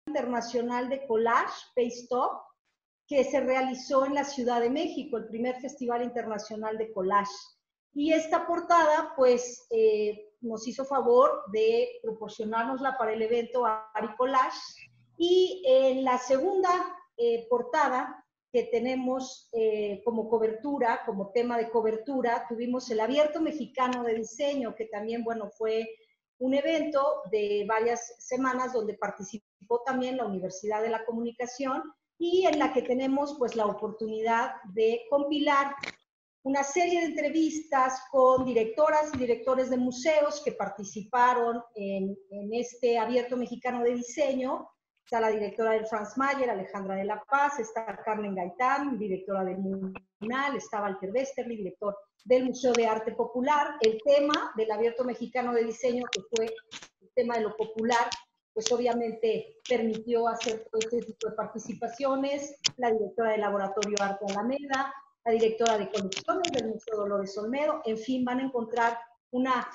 Internacional de Collage, Paste Up, que se realizó en la Ciudad de México, el primer Festival Internacional de Collage. Y esta portada, pues, nos hizo favor de proporcionárnosla para el evento Ari Collage. Y en la segunda portada que tenemos como cobertura, como tema de cobertura, tuvimos el Abierto Mexicano de Diseño, que también, bueno, fue un evento de varias semanas donde participó también la Universidad de la Comunicación y en la que tenemos pues la oportunidad de compilar una serie de entrevistas con directoras y directores de museos que participaron en este Abierto Mexicano de Diseño. Está la directora del Franz Mayer, Alejandra de la Paz, está Carmen Gaitán, directora del MUNAL, está Walter Westerly, director del Museo de Arte Popular. El tema del Abierto Mexicano de Diseño, que fue el tema de lo popular, pues obviamente permitió hacer todo este tipo de participaciones. La directora del Laboratorio Arte Alameda, la directora de colecciones del Museo Dolores Olmedo, en fin, van a encontrar una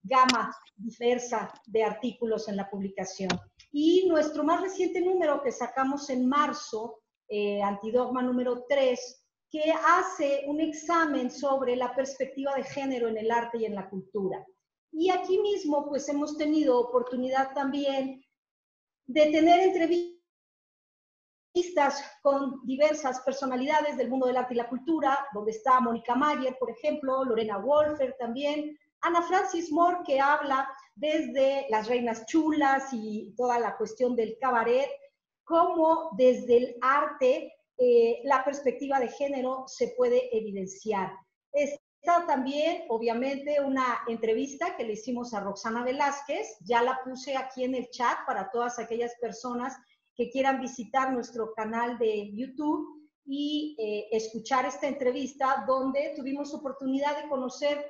gama diversa de artículos en la publicación. Y nuestro más reciente número que sacamos en marzo, Antidogma número 3, que hace un examen sobre la perspectiva de género en el arte y en la cultura. Y aquí mismo, pues hemos tenido oportunidad también de tener entrevistas con diversas personalidades del mundo del arte y la cultura, donde está Mónica Mayer, por ejemplo, Lorena Wolfer también, Ana Francis Moore, que habla desde Las Reinas Chulas y toda la cuestión del cabaret, cómo desde el arte la perspectiva de género se puede evidenciar. Está también, obviamente, una entrevista que le hicimos a Roxana Velázquez, ya la puse aquí en el chat para todas aquellas personas que quieran visitar nuestro canal de YouTube y escuchar esta entrevista donde tuvimos oportunidad de conocer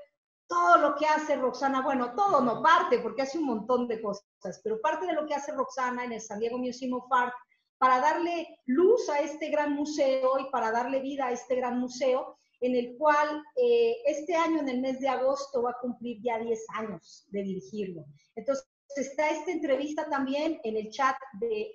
todo lo que hace Roxana, bueno, todo no, parte, porque hace un montón de cosas, pero parte de lo que hace Roxana en el San Diego Museum of Art para darle luz a este gran museo y para darle vida a este gran museo, en el cual este año, en el mes de agosto, va a cumplir ya 10 años de dirigirlo. Entonces, está esta entrevista también en el chat de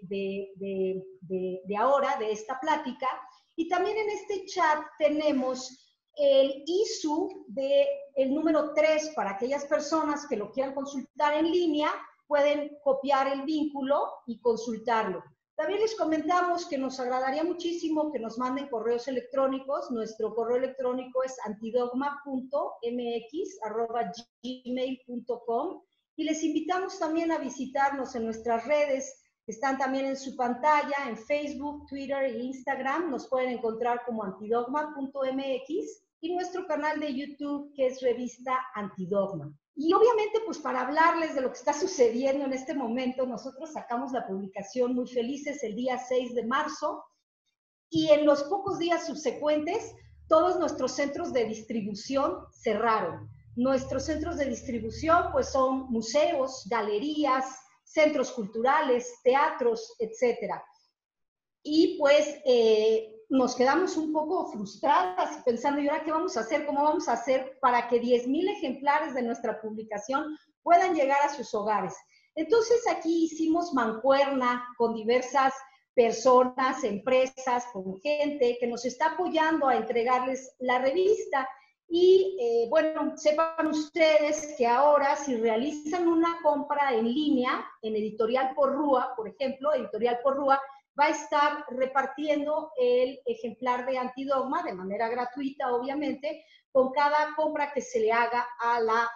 ahora, de esta plática, y también en este chat tenemos el ISU del número 3 para aquellas personas que lo quieran consultar en línea, pueden copiar el vínculo y consultarlo. También les comentamos que nos agradaría muchísimo que nos manden correos electrónicos. Nuestro correo electrónico es antidogma.mx@gmail.com y les invitamos también a visitarnos en nuestras redes, que están también en su pantalla, en Facebook, Twitter e Instagram. Nos pueden encontrar como antidogma.mx y nuestro canal de YouTube, que es Revista Antidogma. Y obviamente, pues para hablarles de lo que está sucediendo en este momento, nosotros sacamos la publicación muy felices el día 6 de marzo y en los pocos días subsecuentes, todos nuestros centros de distribución cerraron. Nuestros centros de distribución, pues son museos, galerías, centros culturales, teatros, etcétera. Y pues nos quedamos un poco frustradas pensando, ¿y ahora qué vamos a hacer? ¿Cómo vamos a hacer para que 10,000 ejemplares de nuestra publicación puedan llegar a sus hogares? Entonces aquí hicimos mancuerna con diversas personas, empresas, con gente que nos está apoyando a entregarles la revista. Y bueno, sepan ustedes que ahora si realizan una compra en línea, en Editorial Porrúa, por ejemplo, Editorial Porrúa va a estar repartiendo el ejemplar de Antidogma de manera gratuita, obviamente, con cada compra que se le haga a la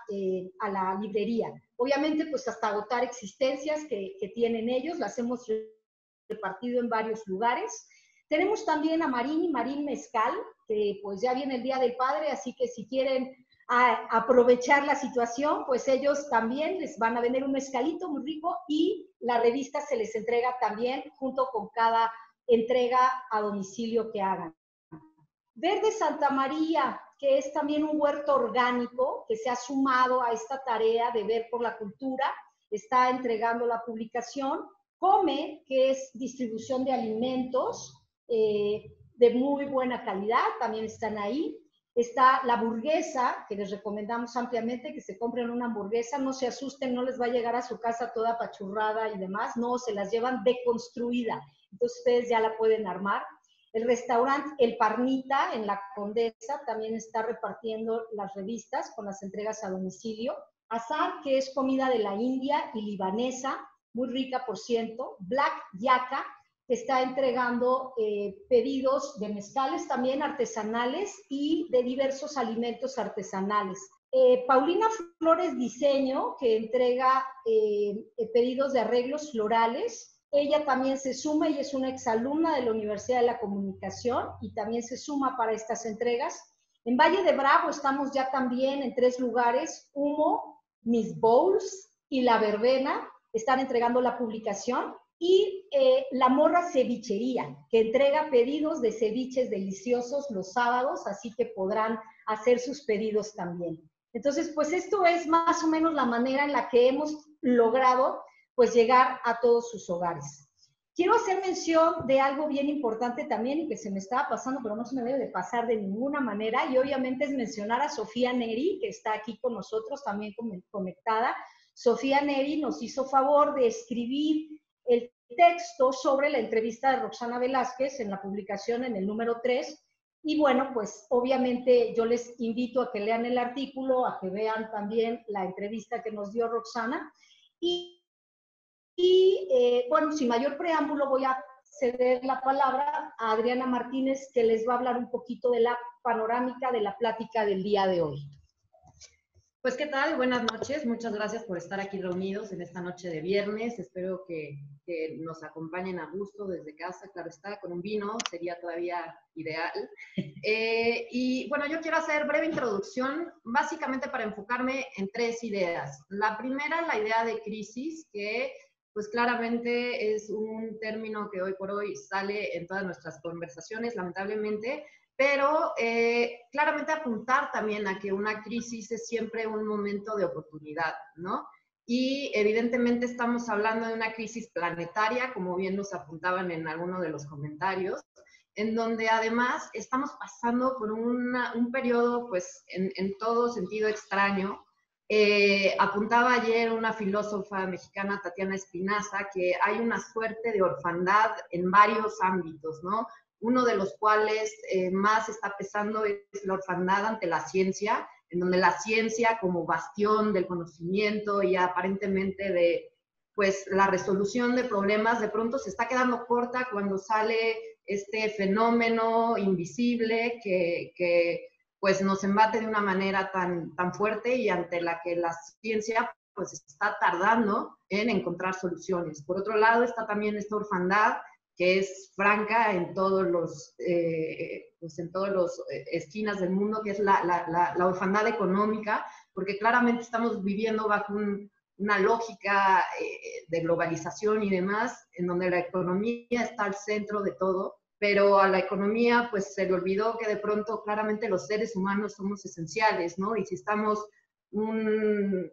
librería. Obviamente, pues hasta agotar existencias que tienen ellos, las hemos repartido en varios lugares. Tenemos también a Marín Mezcal, que pues ya viene el Día del Padre, así que si quieren aprovechar la situación, pues ellos también les van a vender un mezcalito muy rico y la revista se les entrega también junto con cada entrega a domicilio que hagan. Verde Santa María, que es también un huerto orgánico que se ha sumado a esta tarea de ver por la cultura, está entregando la publicación. Come, que es distribución de alimentos de muy buena calidad, también están ahí. Está la burguesa, que les recomendamos ampliamente que se compren una hamburguesa, no se asusten, no les va a llegar a su casa toda apachurrada y demás, no, se las llevan deconstruida, entonces ustedes ya la pueden armar. El restaurante El Parnita en la Condesa también está repartiendo las revistas con las entregas a domicilio. Azar, que es comida de la India y libanesa, muy rica por ciento. Black Yaca, que está entregando pedidos de mezcales también artesanales y de diversos alimentos artesanales. Paulina Flores Diseño, que entrega pedidos de arreglos florales. Ella también se suma, ella es una exalumna de la Universidad de la Comunicación y también se suma para estas entregas. En Valle de Bravo estamos ya también en 3 lugares, Humo, Miss Bowls y La Verbena, están entregando la publicación. Y La Morra Cevichería, que entrega pedidos de ceviches deliciosos los sábados, así que podrán hacer sus pedidos también. Entonces, pues esto es más o menos la manera en la que hemos logrado pues llegar a todos sus hogares. Quiero hacer mención de algo bien importante también y que se me estaba pasando, pero no se me debe de pasar de ninguna manera, y obviamente es mencionar a Sofía Neri, que está aquí con nosotros también conectada. Sofía Neri nos hizo favor de escribir el texto sobre la entrevista de Roxana Velázquez en la publicación en el número 3, y bueno, pues obviamente yo les invito a que lean el artículo, a que vean también la entrevista que nos dio Roxana, bueno, sin mayor preámbulo voy a ceder la palabra a Adriana Martínez, que les va a hablar un poquito de la panorámica de la plática del día de hoy. Pues, ¿qué tal? Buenas noches. Muchas gracias por estar aquí reunidos en esta noche de viernes. Espero que nos acompañen a gusto desde casa, claro está, con un vino, sería todavía ideal. Y bueno, yo quiero hacer breve introducción, básicamente para enfocarme en 3 ideas. La primera, la idea de crisis, que pues claramente es un término que hoy por hoy sale en todas nuestras conversaciones, lamentablemente, pero claramente apuntar también a que una crisis es siempre un momento de oportunidad, ¿no? Y evidentemente estamos hablando de una crisis planetaria, como bien nos apuntaban en alguno de los comentarios, en donde además estamos pasando por un periodo, pues, en todo sentido extraño. Apuntaba ayer una filósofa mexicana, Tatiana Espinaza, que hay una suerte de orfandad en varios ámbitos, ¿no? Uno de los cuales más está pesando es la orfandad ante la ciencia, en donde la ciencia como bastión del conocimiento y aparentemente de pues, la resolución de problemas, de pronto se está quedando corta cuando sale este fenómeno invisible que pues, nos embate de una manera tan fuerte y ante la que la ciencia pues, está tardando en encontrar soluciones. Por otro lado está también esta orfandad que es franca en todos los esquinas del mundo, que es la orfandad económica, porque claramente estamos viviendo bajo una lógica de globalización y demás, en donde la economía está al centro de todo, pero a la economía pues se le olvidó que de pronto claramente los seres humanos somos esenciales, ¿no? Y si estamos un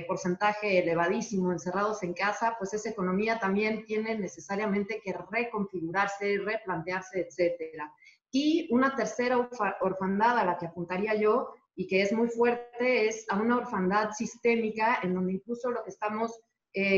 porcentaje elevadísimo encerrados en casa, pues esa economía también tiene necesariamente que reconfigurarse, replantearse, etcétera. Y una tercera orfandad a la que apuntaría yo, y que es muy fuerte, es a una orfandad sistémica, en donde incluso lo que estamos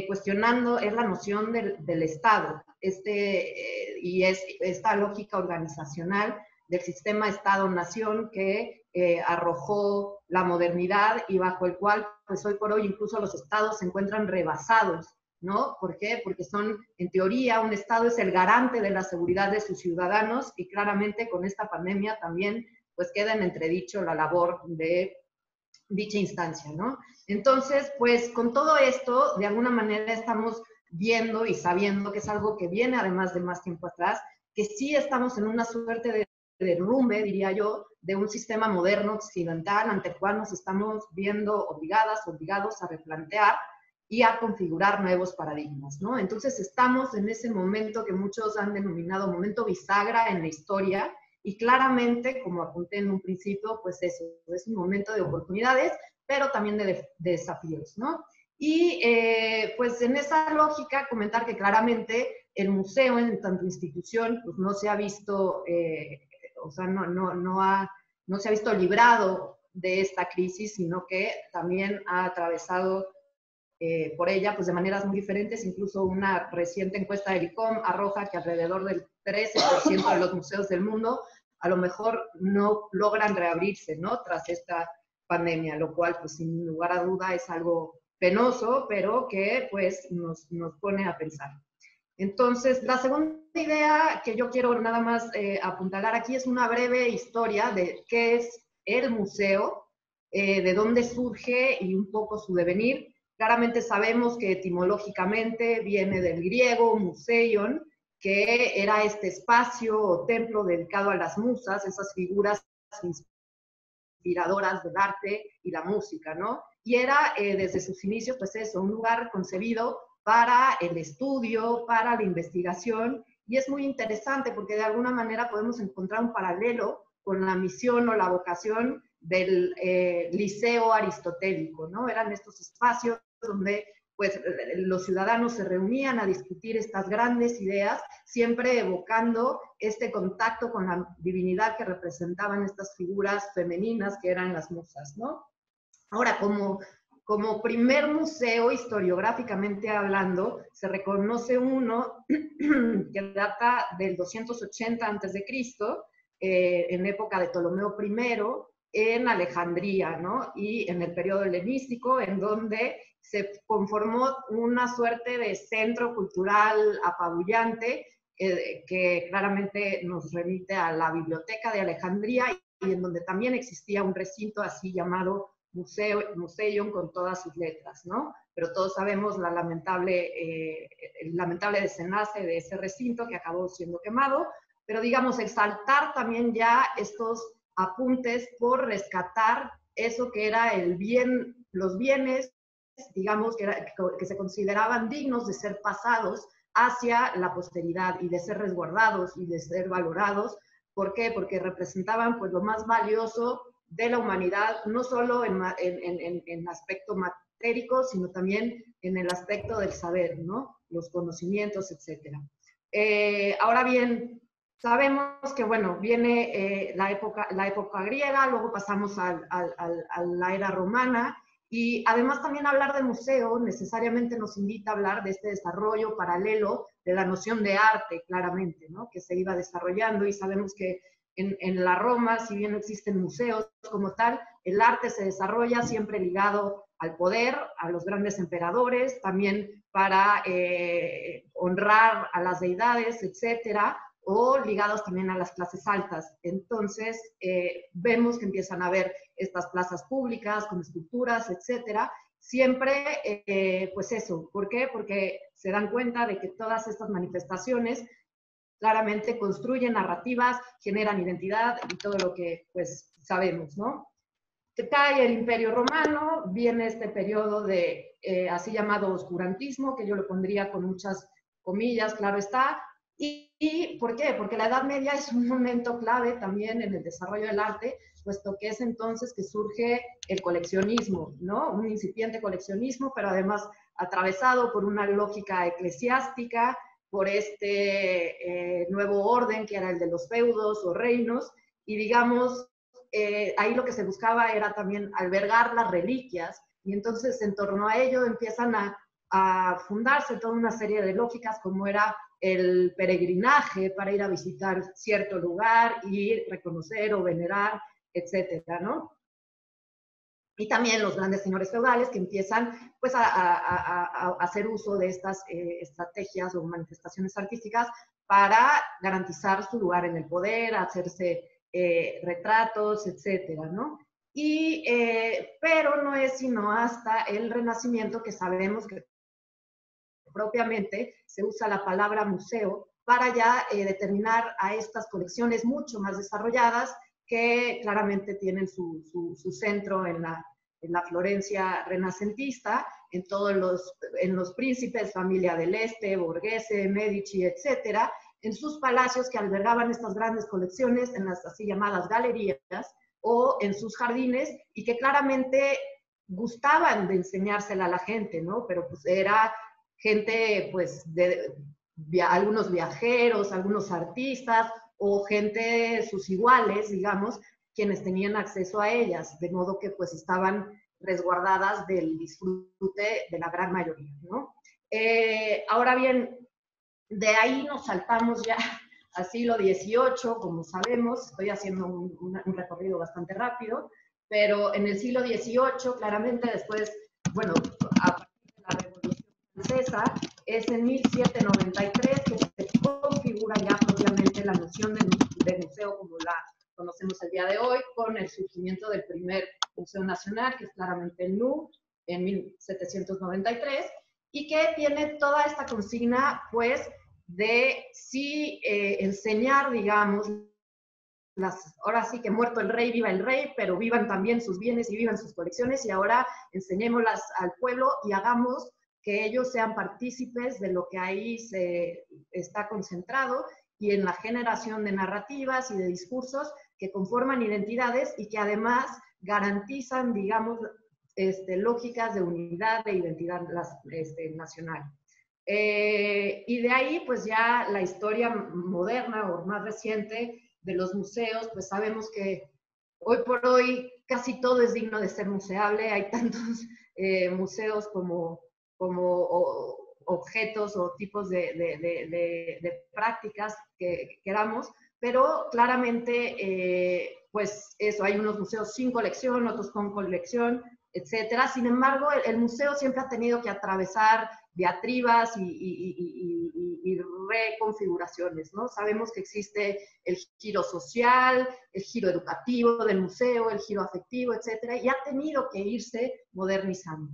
cuestionando es la noción del Estado, y es esta lógica organizacional del sistema Estado-Nación que arrojó la modernidad y bajo el cual, pues hoy por hoy, incluso los estados se encuentran rebasados, ¿no? ¿Por qué? Porque son, en teoría, un estado es el garante de la seguridad de sus ciudadanos y claramente con esta pandemia también, pues queda en entredicho la labor de dicha instancia, ¿no? Entonces, pues con todo esto, de alguna manera estamos viendo y sabiendo que es algo que viene además de más tiempo atrás, que sí estamos en una suerte de derrumbe, diría yo, de un sistema moderno occidental ante el cual nos estamos viendo obligados a replantear y a configurar nuevos paradigmas, ¿no? Entonces estamos en ese momento que muchos han denominado momento bisagra en la historia y claramente, como apunté en un principio, pues eso, es un momento de oportunidades, pero también de desafíos, ¿no? Y pues en esa lógica comentar que claramente el museo en tanto institución pues no se ha visto, o sea, no ha no se ha visto librado de esta crisis, sino que también ha atravesado por ella pues de maneras muy diferentes. Incluso una reciente encuesta del ICOM arroja que alrededor del 13% de los museos del mundo a lo mejor no logran reabrirse, ¿no?, tras esta pandemia, lo cual pues sin lugar a duda es algo penoso, pero que pues nos pone a pensar. Entonces, la segunda idea que yo quiero nada más apuntalar aquí es una breve historia de qué es el museo, de dónde surge y un poco su devenir. Claramente sabemos que etimológicamente viene del griego museion, que era este espacio o templo dedicado a las musas, esas figuras inspiradoras del arte y la música, ¿no? Y era desde sus inicios, pues eso, un lugar concebido para el estudio, para la investigación, y es muy interesante porque de alguna manera podemos encontrar un paralelo con la misión o la vocación del liceo aristotélico, ¿no? Eran estos espacios donde pues los ciudadanos se reunían a discutir estas grandes ideas, siempre evocando este contacto con la divinidad que representaban estas figuras femeninas que eran las musas, ¿no? Ahora, como primer museo, historiográficamente hablando, se reconoce uno que data del 280 a.C., en época de Ptolomeo I, en Alejandría, ¿no? Y en el periodo helenístico, en donde se conformó una suerte de centro cultural apabullante, que claramente nos remite a la biblioteca de Alejandría, y en donde también existía un recinto así llamado Museion con todas sus letras, ¿no? Pero todos sabemos el lamentable desenlace de ese recinto que acabó siendo quemado, pero digamos, exaltar también ya estos apuntes por rescatar eso que era el bien, los bienes, digamos, que se consideraban dignos de ser pasados hacia la posteridad y de ser resguardados y de ser valorados. ¿Por qué? Porque representaban pues lo más valioso de la humanidad, no solo en aspecto matérico, sino también en el aspecto del saber, ¿no? Los conocimientos, etc. Ahora bien, sabemos que, bueno, viene la época griega, luego pasamos a la era romana, y además también hablar de museo necesariamente nos invita a hablar de este desarrollo paralelo de la noción de arte, claramente, ¿no?, que se iba desarrollando, y sabemos que en la Roma, si bien no existen museos como tal, el arte se desarrolla siempre ligado al poder, a los grandes emperadores, también para honrar a las deidades, etcétera, o ligados también a las clases altas. Entonces, vemos que empiezan a haber estas plazas públicas con esculturas, etcétera. Siempre, pues eso, ¿por qué? Porque se dan cuenta de que todas estas manifestaciones claramente construyen narrativas, generan identidad y todo lo que pues sabemos, ¿no? Se cae el Imperio Romano, viene este periodo de así llamado oscurantismo, que yo lo pondría con muchas comillas, claro está. ¿Y por qué? Porque la Edad Media es un momento clave también en el desarrollo del arte, puesto que es entonces que surge el coleccionismo, ¿no? Un incipiente coleccionismo, pero además atravesado por una lógica eclesiástica, por este nuevo orden que era el de los feudos o reinos, y digamos, ahí lo que se buscaba era también albergar las reliquias, y entonces en torno a ello empiezan a fundarse toda una serie de lógicas, como era el peregrinaje para ir a visitar cierto lugar y reconocer o venerar, etcétera, ¿no? Y también los grandes señores feudales que empiezan pues a hacer uso de estas estrategias o manifestaciones artísticas para garantizar su lugar en el poder, hacerse retratos, etcétera, ¿no? Pero no es sino hasta el Renacimiento que sabemos que propiamente se usa la palabra museo para ya determinar a estas colecciones mucho más desarrolladas que claramente tienen su centro en la Florencia renacentista, en los príncipes, familia del Este, Borghese, Medici, etcétera, en sus palacios que albergaban estas grandes colecciones, en las así llamadas galerías, o en sus jardines, y que claramente gustaban de enseñársela a la gente, ¿no? Pero pues era gente, pues, algunos viajeros, algunos artistas, o gente sus iguales, digamos, quienes tenían acceso a ellas, de modo que pues estaban resguardadas del disfrute de la gran mayoría, ¿no? Ahora bien, de ahí nos saltamos ya al siglo XVIII, como sabemos, estoy haciendo un recorrido bastante rápido, pero en el siglo XVIII, claramente después, bueno, a partir de la Revolución Francesa, es en 1793 que se configura ya propiamente la noción de museo como la conocemos el día de hoy, con el surgimiento del primer Museo Nacional, que es claramente el Louvre, en 1793, y que tiene toda esta consigna, pues, de sí enseñar, digamos, ahora sí que muerto el rey, viva el rey, pero vivan también sus bienes y vivan sus colecciones, y ahora enseñémoslas al pueblo y hagamos que ellos sean partícipes de lo que ahí se está concentrado y en la generación de narrativas y de discursos que conforman identidades y que además garantizan, digamos, lógicas de unidad, de identidad nacional. Y de ahí, pues ya la historia moderna o más reciente de los museos, pues sabemos que hoy por hoy casi todo es digno de ser museable. Hay tantos museos como objetos o tipos de prácticas que queramos, pero claramente, pues eso, hay unos museos sin colección, otros con colección, etcétera. Sin embargo, el museo siempre ha tenido que atravesar diatribas y reconfiguraciones, ¿no? Sabemos que existe el giro social, el giro educativo del museo, el giro afectivo, etcétera, y ha tenido que irse modernizando.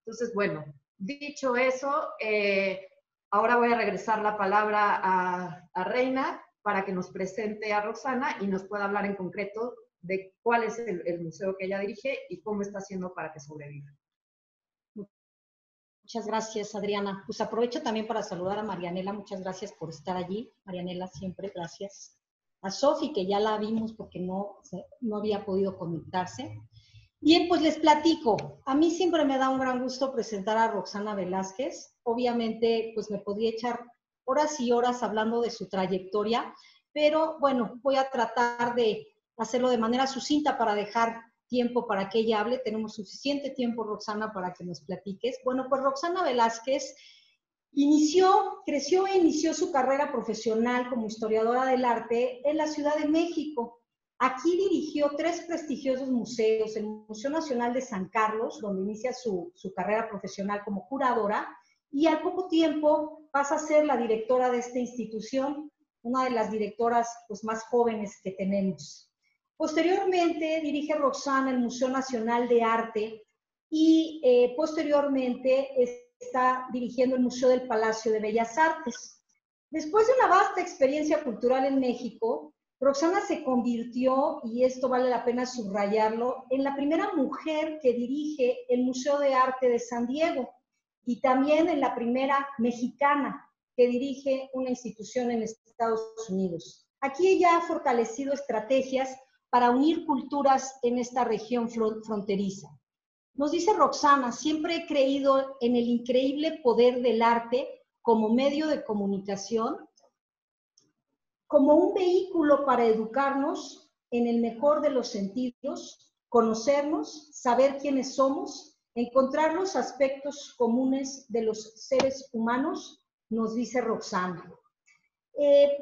Entonces, bueno, dicho eso, ahora voy a regresar la palabra a Reina para que nos presente a Roxana y nos pueda hablar en concreto de cuál es el museo que ella dirige y cómo está haciendo para que sobreviva. Muchas gracias, Adriana. Pues aprovecho también para saludar a Marianela. Muchas gracias por estar allí. Marianela, siempre gracias. A Sofi, que ya la vimos porque no había podido conectarse. Bien, pues les platico. A mí siempre me da un gran gusto presentar a Roxana Velázquez. Obviamente, pues me podría echar horas y horas hablando de su trayectoria, pero bueno, voy a tratar de hacerlo de manera sucinta para dejar tiempo para que ella hable. Tenemos suficiente tiempo, Roxana, para que nos platiques. Bueno, pues Roxana Velázquez creció e inició su carrera profesional como historiadora del arte en la Ciudad de México. Aquí dirigió 3 prestigiosos museos, el Museo Nacional de San Carlos, donde inicia su carrera profesional como curadora, y al poco tiempo pasa a ser la directora de esta institución, una de las directoras pues, más jóvenes que tenemos. Posteriormente dirige Roxana el Museo Nacional de Arte y posteriormente está dirigiendo el Museo del Palacio de Bellas Artes. Después de una vasta experiencia cultural en México, Roxana se convirtió, y esto vale la pena subrayarlo, en la primera mujer que dirige el Museo de Arte de San Diego y también en la primera mexicana que dirige una institución en Estados Unidos. Aquí ella ha fortalecido estrategias para unir culturas en esta región fronteriza. Nos dice Roxana, siempre he creído en el increíble poder del arte como medio de comunicación, como un vehículo para educarnos en el mejor de los sentidos, conocernos, saber quiénes somos, encontrar los aspectos comunes de los seres humanos, nos dice Roxana.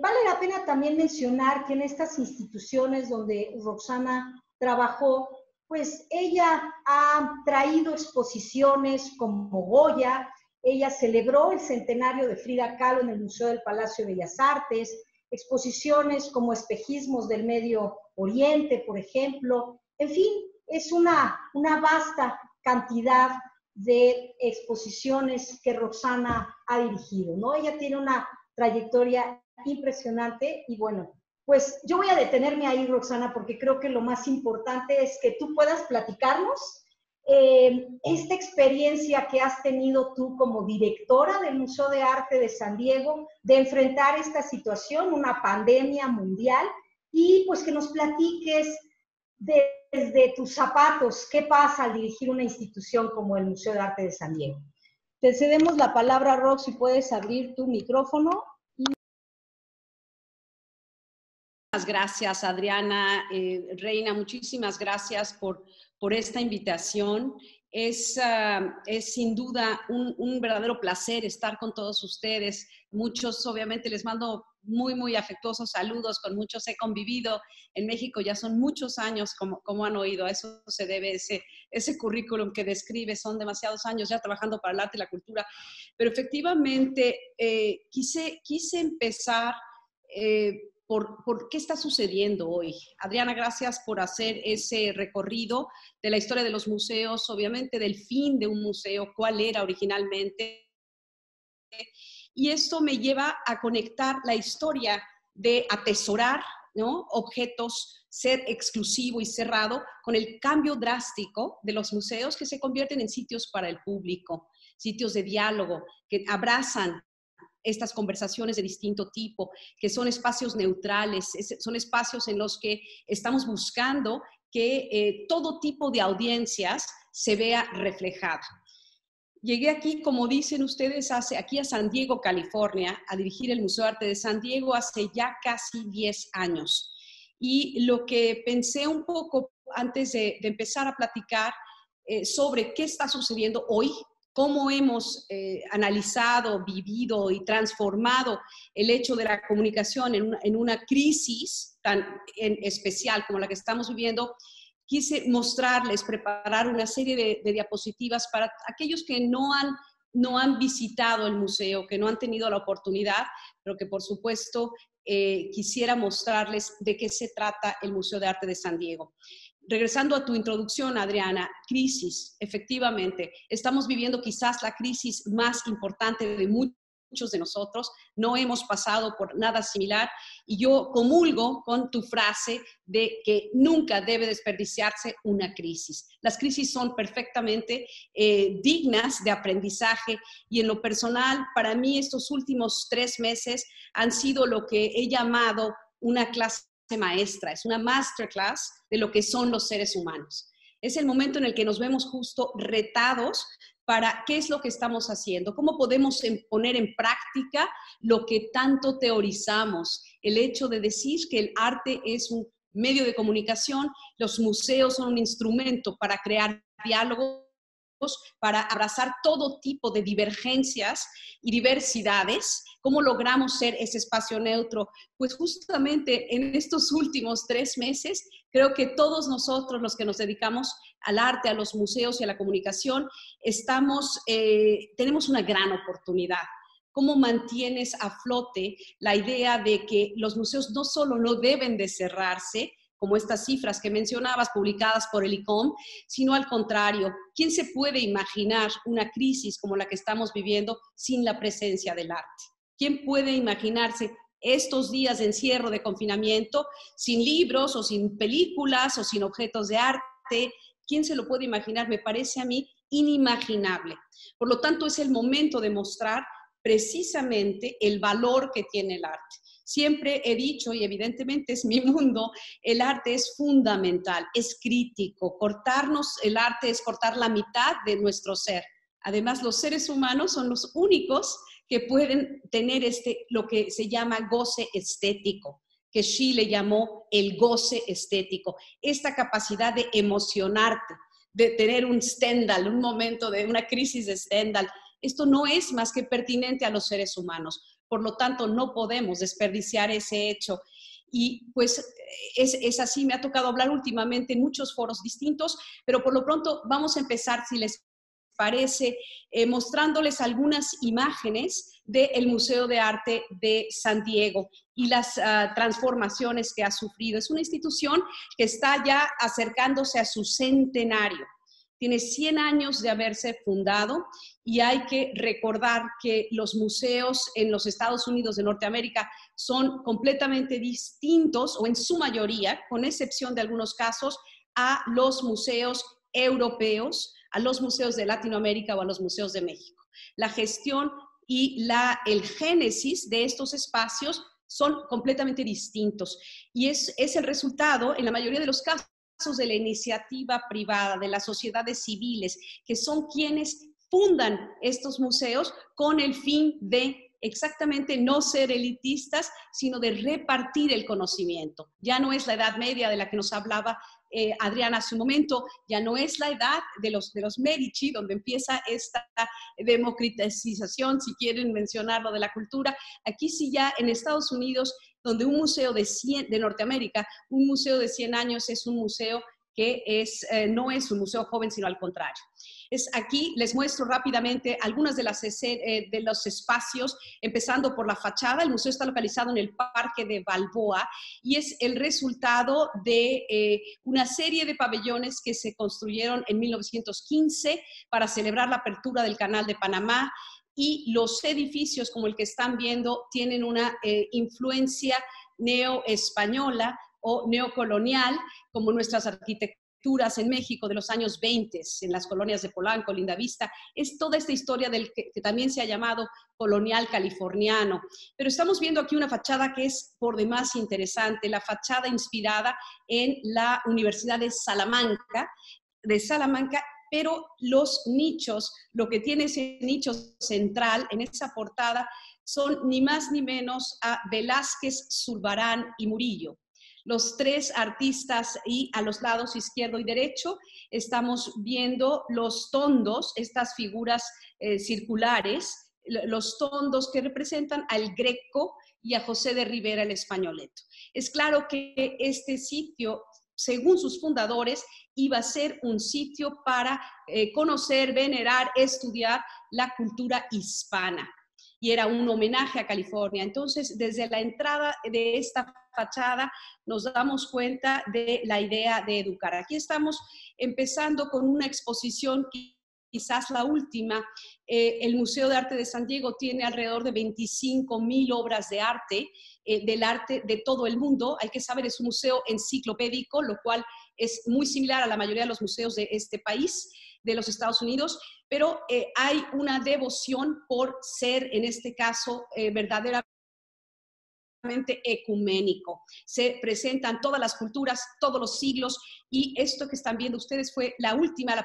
Vale la pena también mencionar que en estas instituciones donde Roxana trabajó, pues ella ha traído exposiciones como Goya, ella celebró el centenario de Frida Kahlo en el Museo del Palacio de Bellas Artes, exposiciones como Espejismos del Medio Oriente, por ejemplo. En fin, es una vasta cantidad de exposiciones que Roxana ha dirigido, ¿no? Ella tiene una trayectoria impresionante y bueno, pues yo voy a detenerme ahí, Roxana, porque creo que lo más importante es que tú puedas platicarnos esta experiencia que has tenido tú como directora del Museo de Arte de San Diego, de enfrentar esta situación, una pandemia mundial, y pues que nos platiques desde tus zapatos, qué pasa al dirigir una institución como el Museo de Arte de San Diego. Te cedemos la palabra, Rox, si puedes abrir tu micrófono. gracias, Adriana, Reina, muchísimas gracias por esta invitación. Es sin duda un verdadero placer estar con todos ustedes. Muchos, obviamente, les mando muy, muy afectuosos saludos, con muchos he convivido en México, ya son muchos años, como han oído, a eso se debe ese currículum que describe, son demasiados años ya trabajando para el arte y la cultura, pero efectivamente quise empezar por qué está sucediendo hoy. Adriana, gracias por hacer ese recorrido de la historia de los museos, obviamente del fin de un museo, cuál era originalmente. Y esto me lleva a conectar la historia de atesorar, ¿no?, objetos, ser exclusivo y cerrado, con el cambio drástico de los museos que se convierten en sitios para el público, sitios de diálogo, que abrazan estas conversaciones de distinto tipo, que son espacios neutrales, son espacios en los que estamos buscando que todo tipo de audiencias se vea reflejada. Llegué aquí, como dicen ustedes, aquí a San Diego, California, a dirigir el Museo de Arte de San Diego hace ya casi 10 años. Y lo que pensé un poco antes de empezar a platicar sobre qué está sucediendo hoy, cómo hemos analizado, vivido y transformado el hecho de la comunicación en una crisis tan especial como la que estamos viviendo, quise mostrarles, preparar una serie de diapositivas para aquellos que no han visitado el museo, que no han tenido la oportunidad, pero que por supuesto quisiera mostrarles de qué se trata el Museo de Arte de San Diego. Regresando a tu introducción, Adriana, crisis, efectivamente, estamos viviendo quizás la crisis más importante de muchos de nosotros, no hemos pasado por nada similar, y yo comulgo con tu frase de que nunca debe desperdiciarse una crisis. Las crisis son perfectamente dignas de aprendizaje, y en lo personal, para mí estos últimos 3 meses han sido lo que he llamado una clase maestra, es una masterclass de lo que son los seres humanos. Es el momento en el que nos vemos justo retados para qué es lo que estamos haciendo, cómo podemos poner en práctica lo que tanto teorizamos, el hecho de decir que el arte es un medio de comunicación, los museos son un instrumento para crear diálogos, para abrazar todo tipo de divergencias y diversidades. ¿Cómo logramos ser ese espacio neutro? Pues justamente en estos últimos 3 meses, creo que todos nosotros los que nos dedicamos al arte, a los museos y a la comunicación, tenemos una gran oportunidad. ¿Cómo mantienes a flote la idea de que los museos no solo no deben de cerrarse, como estas cifras que mencionabas publicadas por el ICOM, sino al contrario? ¿Quién se puede imaginar una crisis como la que estamos viviendo sin la presencia del arte? ¿Quién puede imaginarse estos días de encierro, de confinamiento, sin libros o sin películas o sin objetos de arte? ¿Quién se lo puede imaginar? Me parece a mí inimaginable. Por lo tanto, es el momento de mostrar precisamente el valor que tiene el arte. Siempre he dicho, y evidentemente es mi mundo, el arte es fundamental, es crítico. Cortarnos el arte es cortar la mitad de nuestro ser. Además, los seres humanos son los únicos que pueden tener lo que se llama goce estético, que Schiele llamó el goce estético, esta capacidad de emocionarte, de tener un Stendhal, un momento de una crisis de Stendhal. Esto no es más que pertinente a los seres humanos. Por lo tanto, no podemos desperdiciar ese hecho. Y pues es así, me ha tocado hablar últimamente en muchos foros distintos, pero por lo pronto vamos a empezar, si les parece, mostrándoles algunas imágenes del Museo de Arte de San Diego y las transformaciones que ha sufrido. Es una institución que está ya acercándose a su centenario. Tiene 100 años de haberse fundado, y hay que recordar que los museos en los Estados Unidos de Norteamérica son completamente distintos, o en su mayoría, con excepción de algunos casos, a los museos europeos, a los museos de Latinoamérica o a los museos de México. La gestión y el génesis de estos espacios son completamente distintos, y es el resultado, en la mayoría de los casos, de la iniciativa privada, de las sociedades civiles, que son quienes fundan estos museos con el fin de exactamente no ser elitistas, sino de repartir el conocimiento. Ya no es la Edad Media de la que nos hablaba Adriana hace un momento, ya no es la edad de los Medici, donde empieza esta democratización, si quieren mencionarlo, de la cultura. Aquí sí ya en Estados Unidos, donde un museo de Norteamérica, un museo de 100 años es un museo que no es un museo joven, sino al contrario. Aquí les muestro rápidamente algunas de los espacios, empezando por la fachada. El museo está localizado en el Parque de Balboa y es el resultado de una serie de pabellones que se construyeron en 1915 para celebrar la apertura del Canal de Panamá, y los edificios como el que están viendo tienen una influencia neoespañola o neocolonial, como nuestras arquitecturas en México de los años 20, en las colonias de Polanco, Lindavista. Es toda esta historia del que también se ha llamado colonial californiano. Pero estamos viendo aquí una fachada que es por demás interesante, la fachada inspirada en la Universidad de Salamanca, pero los nichos, lo que tiene ese nicho central en esa portada, son ni más ni menos a Velázquez, Zurbarán y Murillo. Los tres artistas, y a los lados izquierdo y derecho estamos viendo los tondos, estas figuras circulares, los tondos que representan al Greco y a José de Rivera el Españoleto. Es claro que este sitio, según sus fundadores, iba a ser un sitio para conocer, venerar, estudiar la cultura hispana. Y era un homenaje a California. Entonces, desde la entrada de esta fachada nos damos cuenta de la idea de educar. Aquí estamos empezando con una exposición, quizás la última. El Museo de Arte de San Diego tiene alrededor de 25,000 obras de arte, del arte de todo el mundo. Hay que saber, es un museo enciclopédico, lo cual es muy similar a la mayoría de los museos de este país, de los Estados Unidos, pero hay una devoción por ser, en este caso, verdaderamente ecuménico. Se presentan todas las culturas, todos los siglos, y esto que están viendo ustedes fue la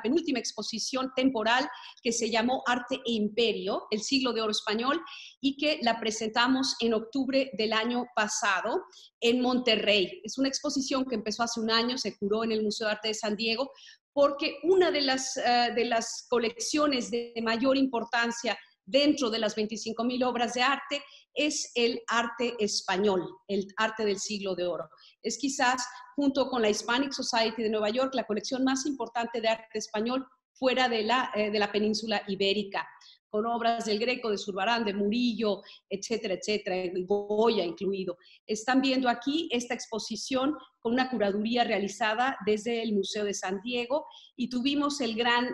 penúltima exposición temporal que se llamó Arte e Imperio, el siglo de oro español, y que la presentamos en octubre del año pasado en Monterrey. Es una exposición que empezó hace un año, se curó en el Museo de Arte de San Diego, porque una de las colecciones de mayor importancia dentro de las 25,000 obras de arte es el arte español, el arte del siglo de oro. Es quizás, junto con la Hispanic Society de Nueva York, la colección más importante de arte español fuera de la península ibérica, con obras del Greco, de Zurbarán, de Murillo, etcétera, etcétera, Goya incluido. Están viendo aquí esta exposición con una curaduría realizada desde el Museo de San Diego, y tuvimos el gran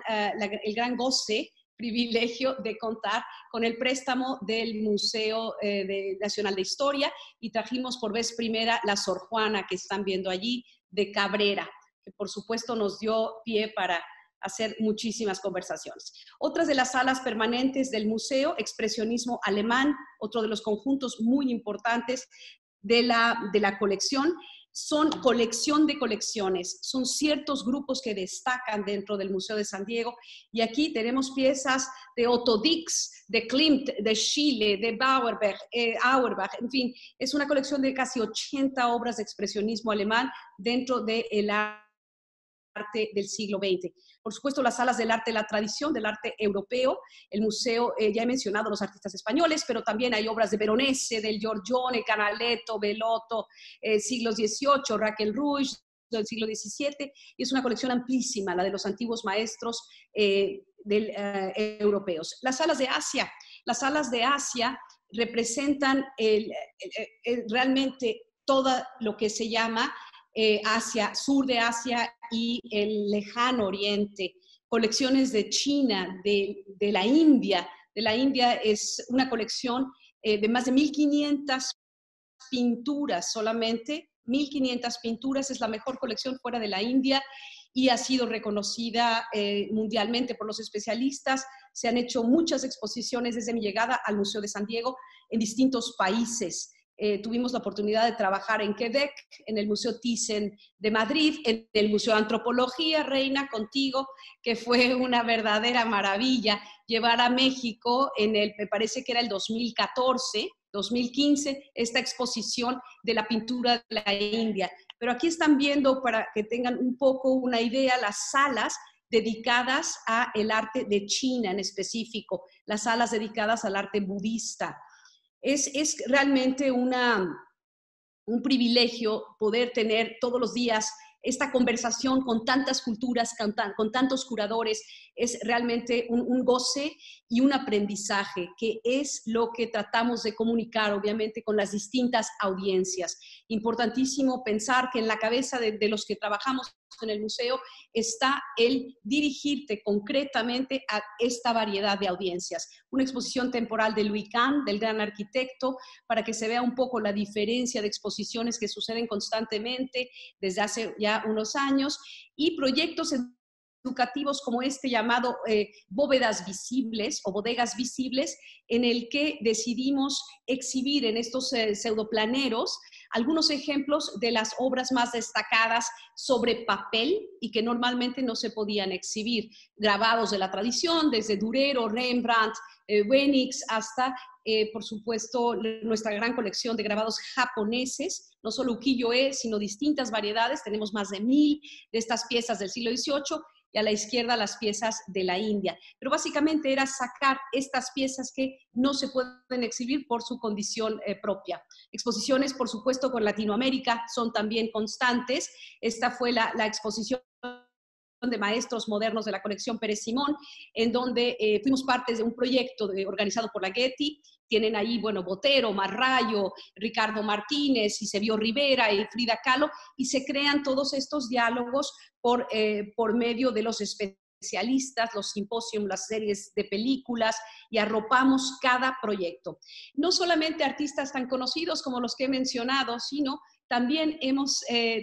privilegio de contar con el préstamo del Museo Nacional de Historia, y trajimos por vez primera la Sor Juana, que están viendo allí, de Cabrera, que por supuesto nos dio pie para hacer muchísimas conversaciones. Otras de las salas permanentes del museo, expresionismo alemán, otro de los conjuntos muy importantes de la colección. Son colección de colecciones, son ciertos grupos que destacan dentro del Museo de San Diego, y aquí tenemos piezas de Otto Dix, de Klimt, de Schiele, de Auerbach, en fin, es una colección de casi 80 obras de expresionismo alemán dentro del arte del siglo XX. Por supuesto, las salas del arte, la tradición del arte europeo, el museo, ya he mencionado los artistas españoles, pero también hay obras de Veronese, del Giorgione, Canaletto, Bellotto, siglos XVIII, Raquel Rouge, del siglo XVII, y es una colección amplísima, la de los antiguos maestros europeos. Las salas de Asia representan realmente todo lo que se llama Asia, sur de Asia y el lejano oriente, colecciones de China, de la India. De la India es una colección de más de 1,500 pinturas solamente. 1,500 pinturas, es la mejor colección fuera de la India y ha sido reconocida mundialmente por los especialistas. Se han hecho muchas exposiciones desde mi llegada al Museo de San Diego en distintos países. tuvimos la oportunidad de trabajar en Quebec, en el Museo Thyssen de Madrid, en el Museo de Antropología, Reina, contigo, que fue una verdadera maravilla llevar a México me parece que era el 2014, 2015, esta exposición de la pintura de la India. Pero aquí están viendo, para que tengan un poco una idea, las salas dedicadas al arte de China en específico, las salas dedicadas al arte budista. Es realmente un privilegio poder tener todos los días esta conversación con tantas culturas, con tantos curadores. Es realmente un goce y un aprendizaje, que es lo que tratamos de comunicar, obviamente, con las distintas audiencias. Importantísimo pensar que en la cabeza de los que trabajamos en el museo está el dirigirte concretamente a esta variedad de audiencias. Una exposición temporal de Louis Kahn, del gran arquitecto, para que se vea un poco la diferencia de exposiciones que suceden constantemente desde hace ya unos años, y proyectos educativos como este llamado bóvedas visibles o bodegas visibles, en el que decidimos exhibir en estos pseudoplaneros algunos ejemplos de las obras más destacadas sobre papel y que normalmente no se podían exhibir. Grabados de la tradición, desde Durero, Rembrandt, Weenix, hasta, por supuesto, nuestra gran colección de grabados japoneses, no solo ukiyo-e, sino distintas variedades. Tenemos más de 1000 de estas piezas del siglo XVIII, y a la izquierda las piezas de la India. Pero básicamente era sacar estas piezas que no se pueden exhibir por su condición propia. Exposiciones, por supuesto, con Latinoamérica son también constantes. Esta fue la exposición de maestros modernos de la colección Pérez Simón, en donde fuimos parte de un proyecto organizado por la Getty. Tienen ahí, bueno, Botero, Marrayo, Ricardo Martínez, Eusebio Rivera y Frida Kahlo, y se crean todos estos diálogos por medio de los especialistas, los simposios, las series de películas, y arropamos cada proyecto. No solamente artistas tan conocidos como los que he mencionado, sino también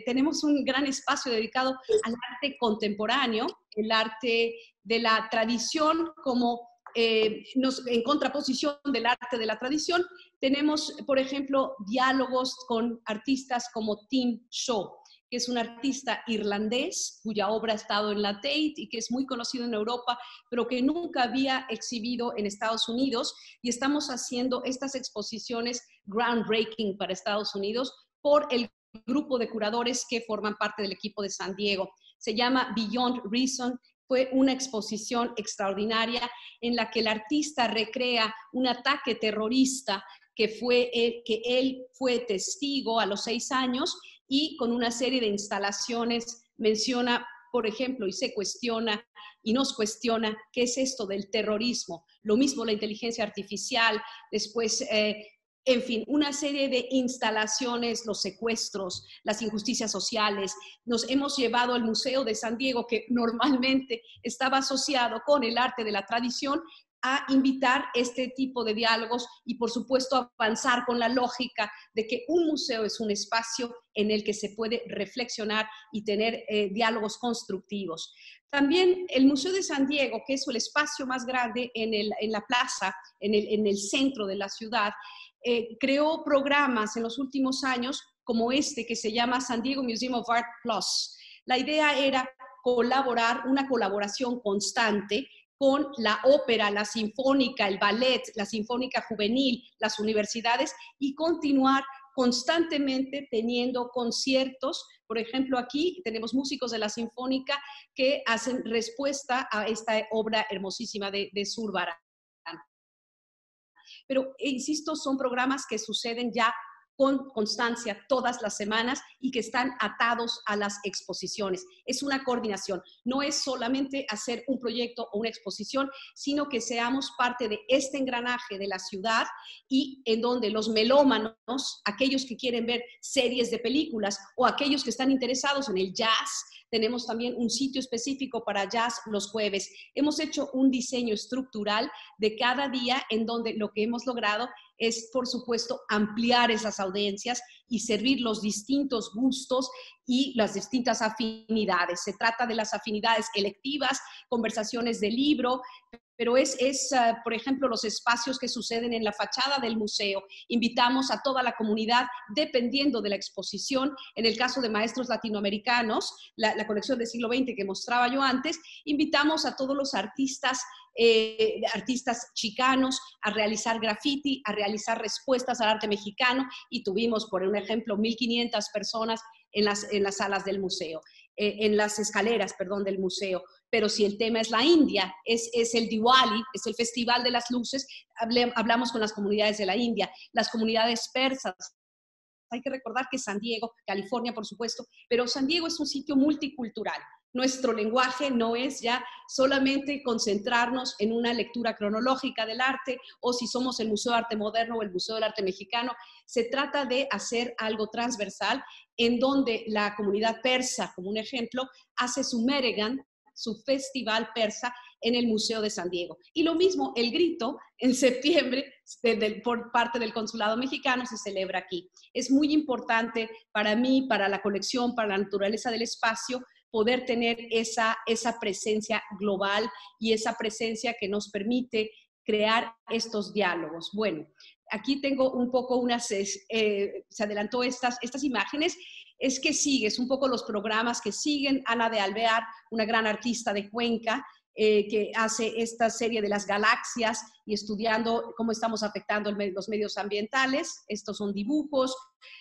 tenemos un gran espacio dedicado al arte contemporáneo, el arte de la tradición, como en contraposición del arte de la tradición. Tenemos, por ejemplo, diálogos con artistas como Tim Shaw, que es un artista irlandés cuya obra ha estado en la Tate y que es muy conocido en Europa, pero que nunca había exhibido en Estados Unidos, y estamos haciendo estas exposiciones groundbreaking para Estados Unidos por el grupo de curadores que forman parte del equipo de San Diego. Se llama Beyond Reason. Fue una exposición extraordinaria en la que el artista recrea un ataque terrorista que él fue testigo a los 6 años, y con una serie de instalaciones menciona, por ejemplo, y se cuestiona y nos cuestiona qué es esto del terrorismo. Lo mismo la inteligencia artificial, después en fin, una serie de instalaciones, los secuestros, las injusticias sociales. Nos hemos llevado al Museo de San Diego, que normalmente estaba asociado con el arte de la tradición, a invitar este tipo de diálogos y, por supuesto, avanzar con la lógica de que un museo es un espacio en el que se puede reflexionar y tener diálogos constructivos. También el Museo de San Diego, que es el espacio más grande en la plaza, en el centro de la ciudad, creó programas en los últimos años como este, que se llama San Diego Museum of Art Plus. La idea era una colaboración constante con la ópera, la sinfónica, el ballet, la sinfónica juvenil, las universidades, y continuar constantemente teniendo conciertos. Por ejemplo, aquí tenemos músicos de la sinfónica que hacen respuesta a esta obra hermosísima de Zurbarán. Pero, insisto, son programas que suceden ya con constancia todas las semanas y que están atados a las exposiciones. Es una coordinación, no es solamente hacer un proyecto o una exposición, sino que seamos parte de este engranaje de la ciudad, y en donde los melómanos, aquellos que quieren ver series de películas o aquellos que están interesados en el jazz, tenemos también un sitio específico para jazz los jueves. Hemos hecho un diseño estructural de cada día, en donde lo que hemos logrado es, por supuesto, ampliar esas audiencias y servir los distintos gustos y las distintas afinidades. Se trata de las afinidades electivas, conversaciones de libro, pero por ejemplo, los espacios que suceden en la fachada del museo. Invitamos a toda la comunidad, dependiendo de la exposición. En el caso de maestros latinoamericanos, la colección del siglo XX que mostraba yo antes, invitamos a todos los artistas chicanos a realizar graffiti, a realizar respuestas al arte mexicano, y tuvimos, por un ejemplo, 1,500 personas en las salas del museo, en las escaleras, perdón, del museo. Pero si el tema es la India, es el Diwali, es el Festival de las Luces, hablamos con las comunidades de la India, las comunidades persas. Hay que recordar que San Diego, California, por supuesto, pero San Diego es un sitio multicultural. Nuestro lenguaje no es ya solamente concentrarnos en una lectura cronológica del arte, o si somos el Museo de Arte Moderno o el Museo del Arte Mexicano. Se trata de hacer algo transversal en donde la comunidad persa, como un ejemplo, hace su Meregan, su festival persa, en el Museo de San Diego. Y lo mismo, el grito, en septiembre, por parte del Consulado Mexicano, se celebra aquí. Es muy importante para mí, para la colección, para la naturaleza del espacio, poder tener esa presencia global y esa presencia que nos permite crear estos diálogos. Bueno, aquí tengo un poco se adelantó estas imágenes. Es que sigues un poco los programas que siguen. Ana de Alvear, una gran artista de Cuenca, que hace esta serie de las galaxias y estudiando cómo estamos afectando los medios ambientales. Estos son dibujos.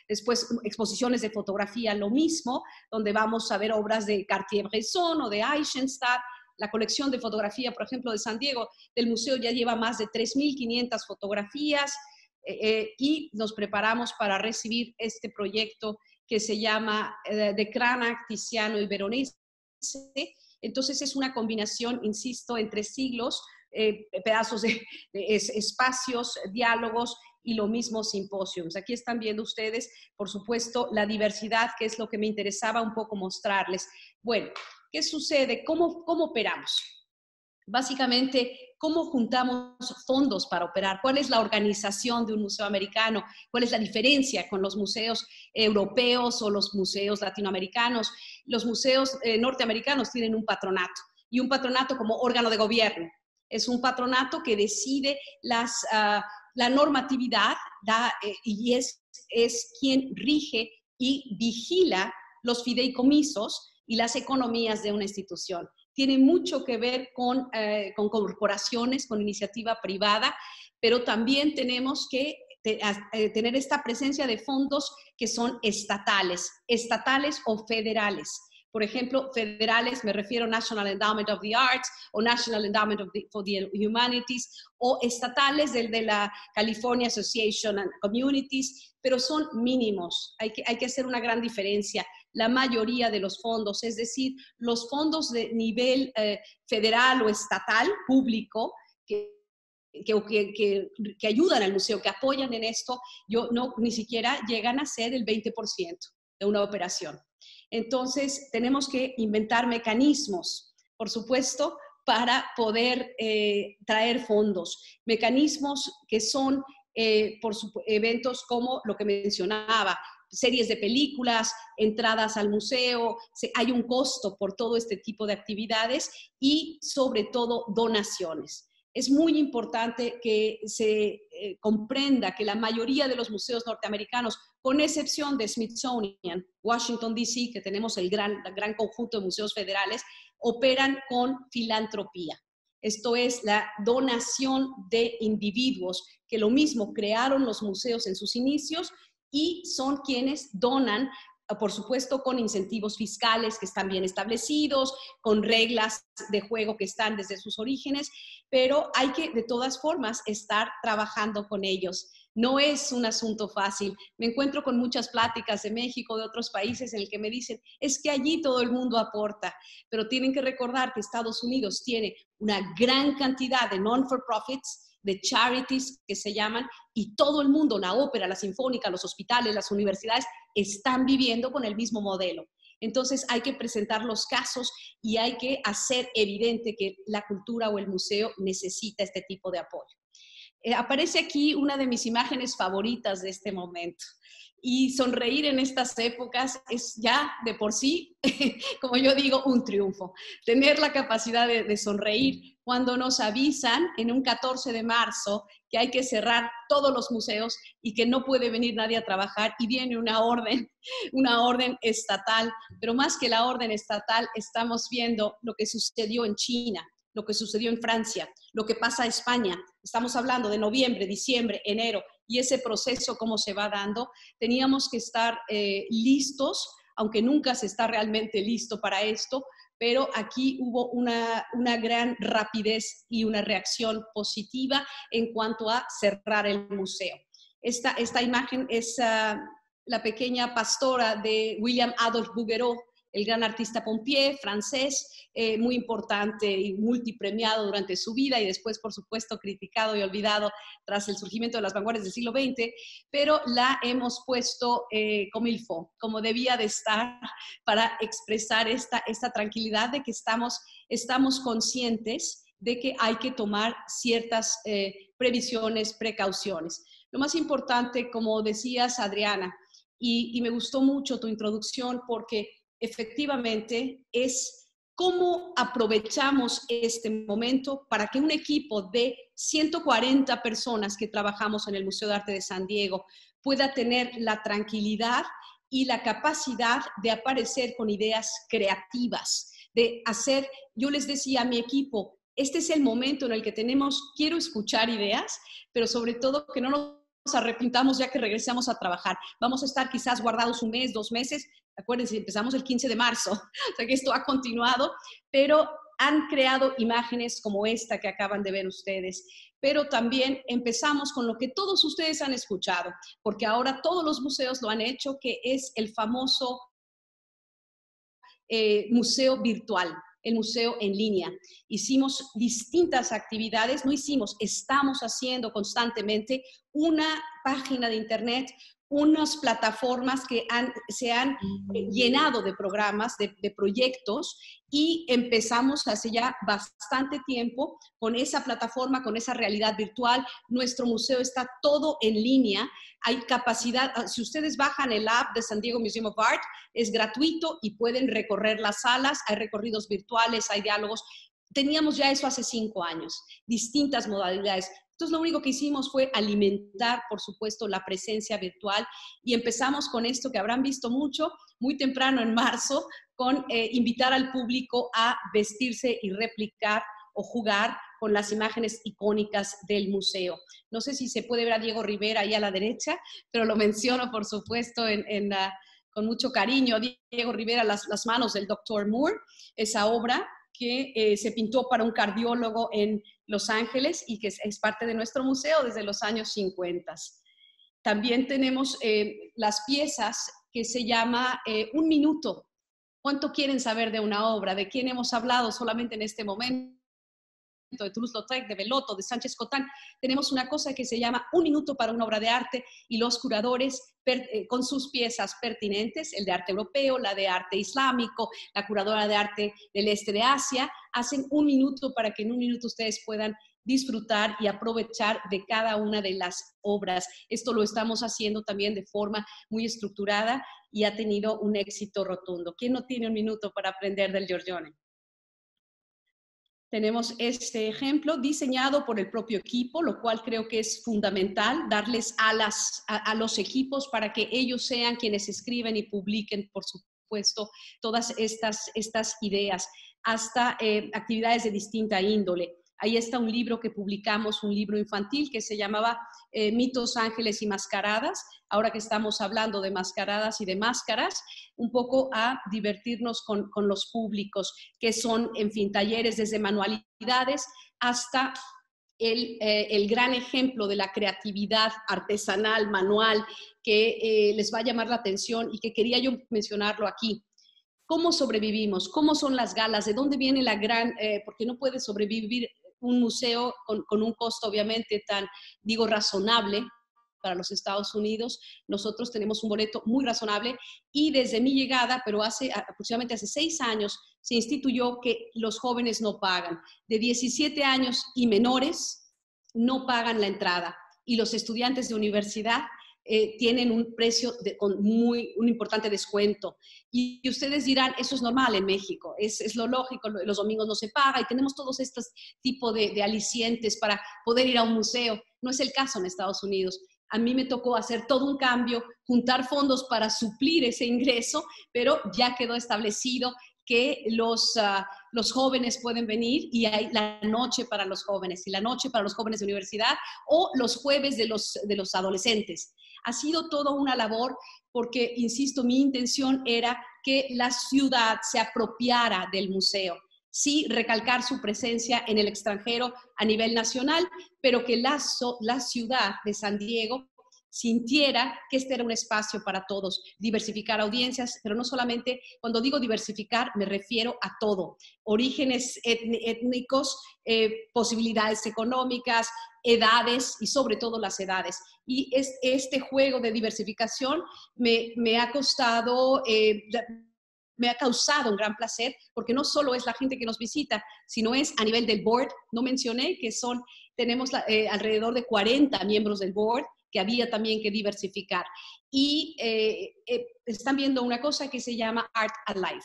Después, exposiciones de fotografía, lo mismo, donde vamos a ver obras de Cartier-Bresson o de Eisenstadt. La colección de fotografía, por ejemplo, de San Diego, del museo, ya lleva más de 3,500 fotografías, y nos preparamos para recibir este proyecto que se llama de Cranach, Tiziano y Veronese. Entonces es una combinación, insisto, entre siglos, pedazos de espacios, diálogos y lo mismo simposios. Aquí están viendo ustedes, por supuesto, la diversidad, que es lo que me interesaba un poco mostrarles. Bueno, ¿qué sucede? ¿Cómo operamos? Básicamente, ¿cómo juntamos fondos para operar? ¿Cuál es la organización de un museo americano? ¿Cuál es la diferencia con los museos europeos o los museos latinoamericanos? Los museos norteamericanos tienen un patronato, y un patronato como órgano de gobierno. Es un patronato que decide la normatividad, y es quien rige y vigila los fideicomisos y las economías de una institución. Tiene mucho que ver con corporaciones, con iniciativa privada, pero también tenemos que tener esta presencia de fondos que son estatales o federales. Por ejemplo, federales, me refiero a National Endowment of the Arts o National Endowment for the Humanities, o estatales de la California Association and Communities, pero son mínimos. Hay que hacer una gran diferencia. La mayoría de los fondos, es decir, los fondos de nivel federal o estatal, público, que ayudan al museo, que apoyan en esto, ni siquiera llegan a ser el 20% de una operación. Entonces, tenemos que inventar mecanismos, por supuesto, para poder traer fondos. Mecanismos que son eventos como lo que mencionaba, series de películas, entradas al museo. Hay un costo por todo este tipo de actividades y, sobre todo, donaciones. Es muy importante que se comprenda que la mayoría de los museos norteamericanos, con excepción de Smithsonian, Washington, D.C., que tenemos el gran conjunto de museos federales, operan con filantropía. Esto es la donación de individuos que lo mismo crearon los museos en sus inicios y son quienes donan, por supuesto, con incentivos fiscales que están bien establecidos, con reglas de juego que están desde sus orígenes, pero hay que, de todas formas, estar trabajando con ellos. No es un asunto fácil. Me encuentro con muchas pláticas de México, de otros países, en el que me dicen, es que allí todo el mundo aporta, pero tienen que recordar que Estados Unidos tiene una gran cantidad de non-for-profits, de charities que se llaman, y todo el mundo, la ópera, la sinfónica, los hospitales, las universidades, están viviendo con el mismo modelo. Entonces hay que presentar los casos y hay que hacer evidente que la cultura o el museo necesita este tipo de apoyo. Aparece aquí una de mis imágenes favoritas de este momento. Y sonreír en estas épocas es ya de por sí, como yo digo, un triunfo. Tener la capacidad de sonreír cuando nos avisan en un 14 de marzo que hay que cerrar todos los museos y que no puede venir nadie a trabajar y viene una orden estatal. Pero más que la orden estatal, estamos viendo lo que sucedió en China, lo que sucedió en Francia, lo que pasa en España. Estamos hablando de noviembre, diciembre, enero, y ese proceso cómo se va dando. Teníamos que estar listos, aunque nunca se está realmente listo para esto, pero aquí hubo una gran rapidez y una reacción positiva en cuanto a cerrar el museo. Esta imagen es la pequeña pastora de William Adolphe Bouguereau, el gran artista pompier francés, muy importante y multipremiado durante su vida y después, por supuesto, criticado y olvidado tras el surgimiento de las vanguardias del siglo XX, pero la hemos puesto como il faut, como debía de estar, para expresar esta tranquilidad de que estamos conscientes de que hay que tomar ciertas previsiones, precauciones. Lo más importante, como decías, Adriana, y me gustó mucho tu introducción porque efectivamente es cómo aprovechamos este momento para que un equipo de 140 personas que trabajamos en el Museo de Arte de San Diego pueda tener la tranquilidad y la capacidad de aparecer con ideas creativas, de hacer, yo les decía a mi equipo, este es el momento en el que quiero escuchar ideas, pero sobre todo que no nos arrepintamos ya que regresamos a trabajar. Vamos a estar quizás guardados un mes, 2 meses. Acuérdense, empezamos el 15 de marzo, o sea que esto ha continuado, pero han creado imágenes como esta que acaban de ver ustedes. Pero también empezamos con lo que todos ustedes han escuchado, porque ahora todos los museos lo han hecho, que es el famoso museo virtual, el museo en línea. Hicimos distintas actividades, estamos haciendo constantemente una página de internet, unas plataformas que se han llenado de programas, de proyectos, y empezamos hace ya bastante tiempo con esa plataforma, con esa realidad virtual. Nuestro museo está todo en línea, hay capacidad, si ustedes bajan el app de San Diego Museum of Art, es gratuito y pueden recorrer las salas, hay recorridos virtuales, hay diálogos. Teníamos ya eso hace 5 años, distintas modalidades. Entonces, lo único que hicimos fue alimentar, por supuesto, la presencia virtual y empezamos con esto que habrán visto mucho, muy temprano en marzo, con invitar al público a vestirse y replicar o jugar con las imágenes icónicas del museo. No sé si se puede ver a Diego Rivera ahí a la derecha, pero lo menciono, por supuesto, con mucho cariño. Diego Rivera, las manos del Dr. Moore, esa obra que se pintó para un cardiólogo en Los Ángeles y que es parte de nuestro museo desde los años 50. También tenemos las piezas que se llama Un Minuto. ¿Cuánto quieren saber de una obra? ¿De quién hemos hablado solamente en este momento? De Toulouse-Lautrec, de Bellotto, de Sánchez-Cotán. Tenemos una cosa que se llama Un Minuto para una obra de arte y los curadores con sus piezas pertinentes, el de arte europeo, la de arte islámico, la curadora de arte del este de Asia, hacen un minuto para que en un minuto ustedes puedan disfrutar y aprovechar de cada una de las obras. Esto lo estamos haciendo también de forma muy estructurada y ha tenido un éxito rotundo. ¿Quién no tiene un minuto para aprender del Giorgione? Tenemos este ejemplo diseñado por el propio equipo, lo cual creo que es fundamental, darles alas a los equipos para que ellos sean quienes escriben y publiquen, por supuesto, todas estas ideas, hasta actividades de distinta índole. Ahí está un libro que publicamos, un libro infantil que se llamaba Mitos, Ángeles y Mascaradas. Ahora que estamos hablando de mascaradas y de máscaras, un poco a divertirnos con los públicos, que son, en fin, talleres desde manualidades hasta el gran ejemplo de la creatividad artesanal, manual, que les va a llamar la atención y que quería yo mencionarlo aquí. ¿Cómo sobrevivimos? ¿Cómo son las galas? ¿De dónde viene la gran...? Porque no puede sobrevivir un museo con un costo obviamente razonable para los Estados Unidos. Nosotros tenemos un boleto muy razonable y desde mi llegada, pero aproximadamente hace 6 años, se instituyó que los jóvenes no pagan. De 17 años y menores, no pagan la entrada y los estudiantes de universidad tienen un precio con un importante descuento. Y ustedes dirán, eso es normal en México, es lo lógico, los domingos no se paga y tenemos todos estos tipos de alicientes para poder ir a un museo. No es el caso en Estados Unidos. A mí me tocó hacer todo un cambio, juntar fondos para suplir ese ingreso, pero ya quedó establecido que los jóvenes pueden venir y hay la noche para los jóvenes y la noche para los jóvenes de universidad o los jueves de los adolescentes. Ha sido toda una labor porque, insisto, mi intención era que la ciudad se apropiara del museo. Sí, recalcar su presencia en el extranjero a nivel nacional, pero que la ciudad de San Diego sintiera que este era un espacio para todos, diversificar audiencias, pero no solamente, cuando digo diversificar, me refiero a todo, orígenes étnicos, posibilidades económicas, edades y sobre todo las edades. Y este juego de diversificación me ha costado... me ha causado un gran placer, porque no solo es la gente que nos visita, sino es a nivel del board. No mencioné que tenemos alrededor de 40 miembros del board, que había también que diversificar. Y están viendo una cosa que se llama Art Alive.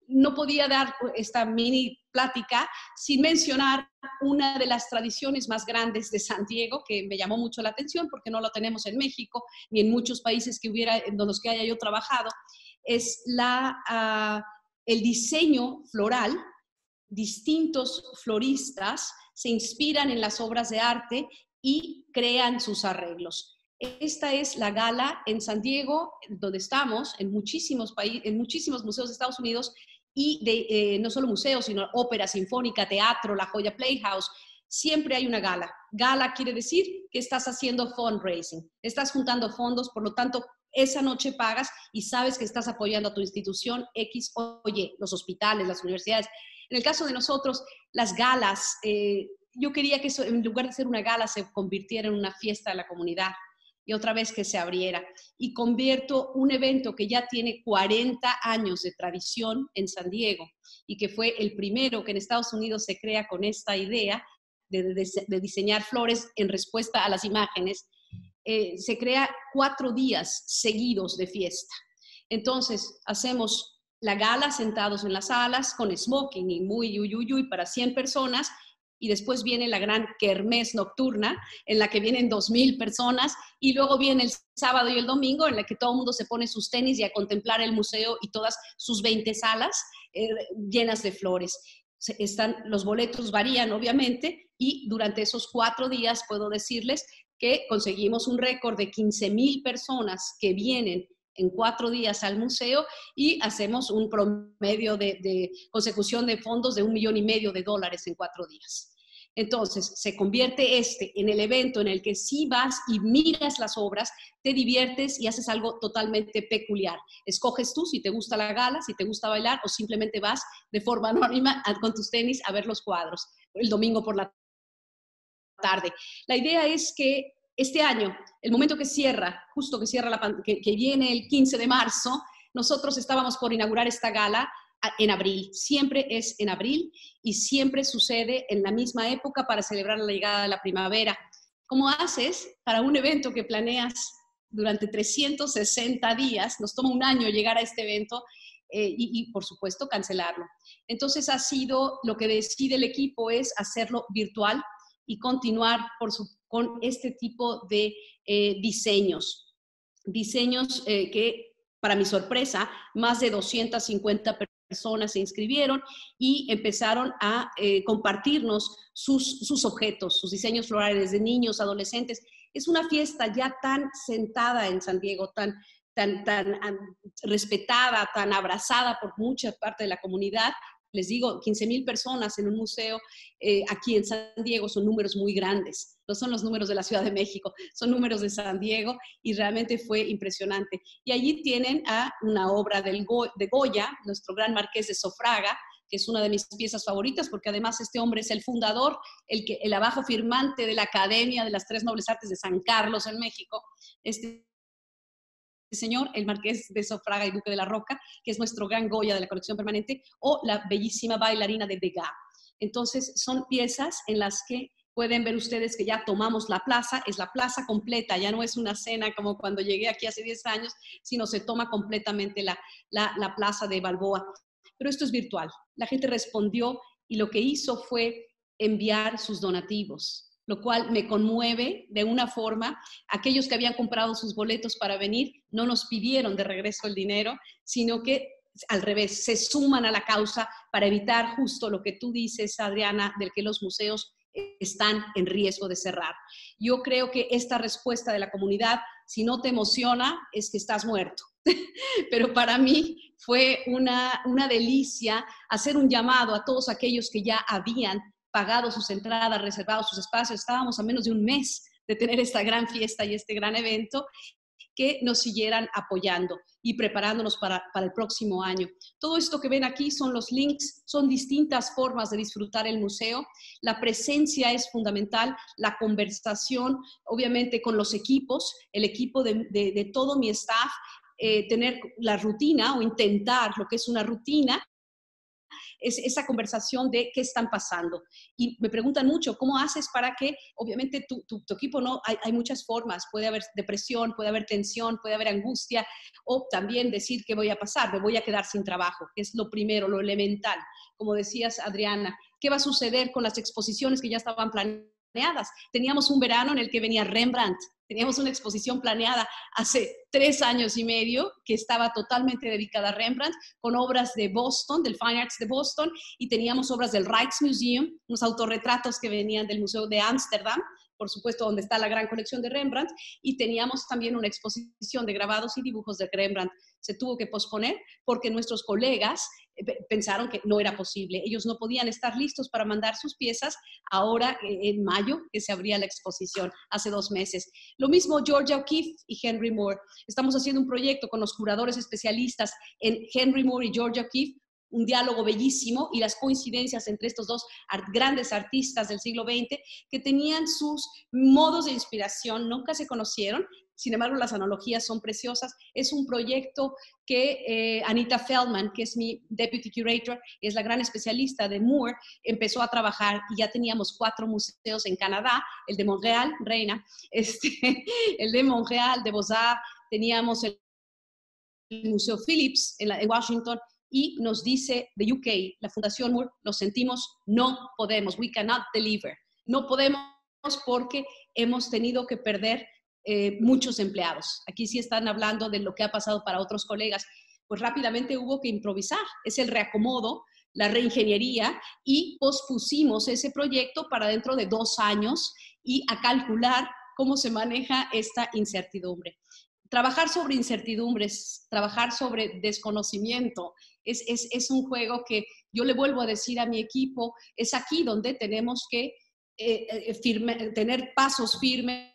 No podía dar esta mini plática sin mencionar una de las tradiciones más grandes de San Diego, que me llamó mucho la atención porque no lo tenemos en México, ni en muchos países en los que haya yo trabajado, es el diseño floral. Distintos floristas se inspiran en las obras de arte y crean sus arreglos. Esta es la gala en San Diego, donde estamos, en muchísimos museos de Estados Unidos, y no solo museos, sino ópera sinfónica, teatro, La Joya Playhouse. Siempre hay una gala. Gala quiere decir que estás haciendo fundraising, estás juntando fondos, por lo tanto, esa noche pagas y sabes que estás apoyando a tu institución X o Y, los hospitales, las universidades. En el caso de nosotros, las galas, yo quería que eso, en lugar de ser una gala, se convirtiera en una fiesta de la comunidad y otra vez que se abriera. Y convierto un evento que ya tiene 40 años de tradición en San Diego y que fue el primero que en Estados Unidos se crea con esta idea de diseñar flores en respuesta a las imágenes. Se crea 4 días seguidos de fiesta. Entonces, hacemos la gala sentados en las salas con smoking y muy yuyuyuy para 100 personas, y después viene la gran kermés nocturna en la que vienen 2,000 personas, y luego viene el sábado y el domingo en la que todo el mundo se pone sus tenis y a contemplar el museo y todas sus 20 salas llenas de flores. Los boletos varían, obviamente, y durante esos 4 días puedo decirles que conseguimos un récord de 15,000 personas que vienen en 4 días al museo y hacemos un promedio de consecución de fondos de $1,5 millones en 4 días. Entonces, se convierte en el evento en el que sí vas y miras las obras, te diviertes y haces algo totalmente peculiar. Escoges tú si te gusta la gala, si te gusta bailar, o simplemente vas de forma anónima con tus tenis a ver los cuadros el domingo por la tarde. La idea es que este año, el momento que cierra, justo que viene el 15 de marzo, nosotros estábamos por inaugurar esta gala en abril. Siempre es en abril y siempre sucede en la misma época para celebrar la llegada de la primavera. ¿Cómo haces para un evento que planeas durante 360 días? Nos toma un año llegar a este evento y por supuesto, cancelarlo. Entonces, ha sido lo que decide el equipo es hacerlo virtual y continuar con este tipo de diseños. Diseños que, para mi sorpresa, más de 250 personas se inscribieron y empezaron a compartirnos sus objetos, sus diseños florales de niños, adolescentes. Es una fiesta ya tan sentada en San Diego, tan respetada, tan abrazada por mucha parte de la comunidad. Les digo, 15,000 personas en un museo aquí en San Diego son números muy grandes. No son los números de la Ciudad de México, son números de San Diego y realmente fue impresionante. Y allí tienen una obra de Goya, nuestro gran marqués de Sofraga, que es una de mis piezas favoritas, porque además este hombre es el fundador, el abajo firmante de la Academia de las Tres Nobles Artes de San Carlos en México. Este señor, el marqués de Sofraga y duque de la Roca, que es nuestro gran Goya de la colección permanente, o la bellísima bailarina de Degas. Entonces, son piezas en las que Pueden ver ustedes que ya tomamos la plaza, es la plaza completa, ya no es una cena como cuando llegué aquí hace 10 años, sino se toma completamente la plaza de Balboa. Pero esto es virtual. La gente respondió y lo que hizo fue enviar sus donativos, lo cual me conmueve de una forma. Aquellos que habían comprado sus boletos para venir no nos pidieron de regreso el dinero, sino que al revés, se suman a la causa para evitar justo lo que tú dices, Adriana, del que los museos están en riesgo de cerrar. Yo creo que esta respuesta de la comunidad, si no te emociona, es que estás muerto. Pero para mí fue una delicia hacer un llamado a todos aquellos que ya habían pagado sus entradas, reservado sus espacios. Estábamos a menos de un mes de tener esta gran fiesta y este gran evento, que nos siguieran apoyando y preparándonos para el próximo año. Todo esto que ven aquí son los links, son distintas formas de disfrutar el museo. La presencia es fundamental, la conversación, obviamente con los equipos, el equipo de todo mi staff, tener la rutina o intentar lo que es una rutina, es esa conversación de qué están pasando. Y me preguntan mucho, ¿cómo haces para que, obviamente, tu equipo no, hay muchas formas, puede haber depresión, puede haber tensión, puede haber angustia, o también decir qué voy a pasar, me voy a quedar sin trabajo, que es lo primero, lo elemental. Como decías, Adriana, ¿qué va a suceder con las exposiciones que ya estaban planeadas? Teníamos un verano en el que venía Rembrandt, teníamos una exposición planeada hace 3 años y medio que estaba totalmente dedicada a Rembrandt, con obras de Boston, del Fine Arts de Boston, y teníamos obras del Rijksmuseum, unos autorretratos que venían del Museo de Ámsterdam, por supuesto, donde está la gran colección de Rembrandt, y teníamos también una exposición de grabados y dibujos de Rembrandt. Se tuvo que posponer porque nuestros colegas pensaron que no era posible. Ellos no podían estar listos para mandar sus piezas ahora en mayo, que se abría la exposición, hace 2 meses. Lo mismo Georgia O'Keeffe y Henry Moore. Estamos haciendo un proyecto con los curadores especialistas en Henry Moore y Georgia O'Keeffe, un diálogo bellísimo, y las coincidencias entre estos dos grandes artistas del siglo XX que tenían sus modos de inspiración, nunca se conocieron, sin embargo las analogías son preciosas. Es un proyecto que Anita Feldman, que es mi Deputy Curator, es la gran especialista de Moore, empezó a trabajar, y ya teníamos 4 museos en Canadá, el de Montreal, Reina, el de Montreal, de Beaux-Arts, teníamos el Museo Phillips en Washington, y nos dice de UK, la Fundación Moore, lo sentimos, no podemos, we cannot deliver. No podemos porque hemos tenido que perder muchos empleados. Aquí sí están hablando de lo que ha pasado para otros colegas. Pues rápidamente hubo que improvisar, es el reacomodo, la reingeniería, y pospusimos ese proyecto para dentro de 2 años y a calcular cómo se maneja esta incertidumbre. Trabajar sobre incertidumbres, trabajar sobre desconocimiento, es un juego que yo le vuelvo a decir a mi equipo, es aquí donde tenemos que tener pasos firmes,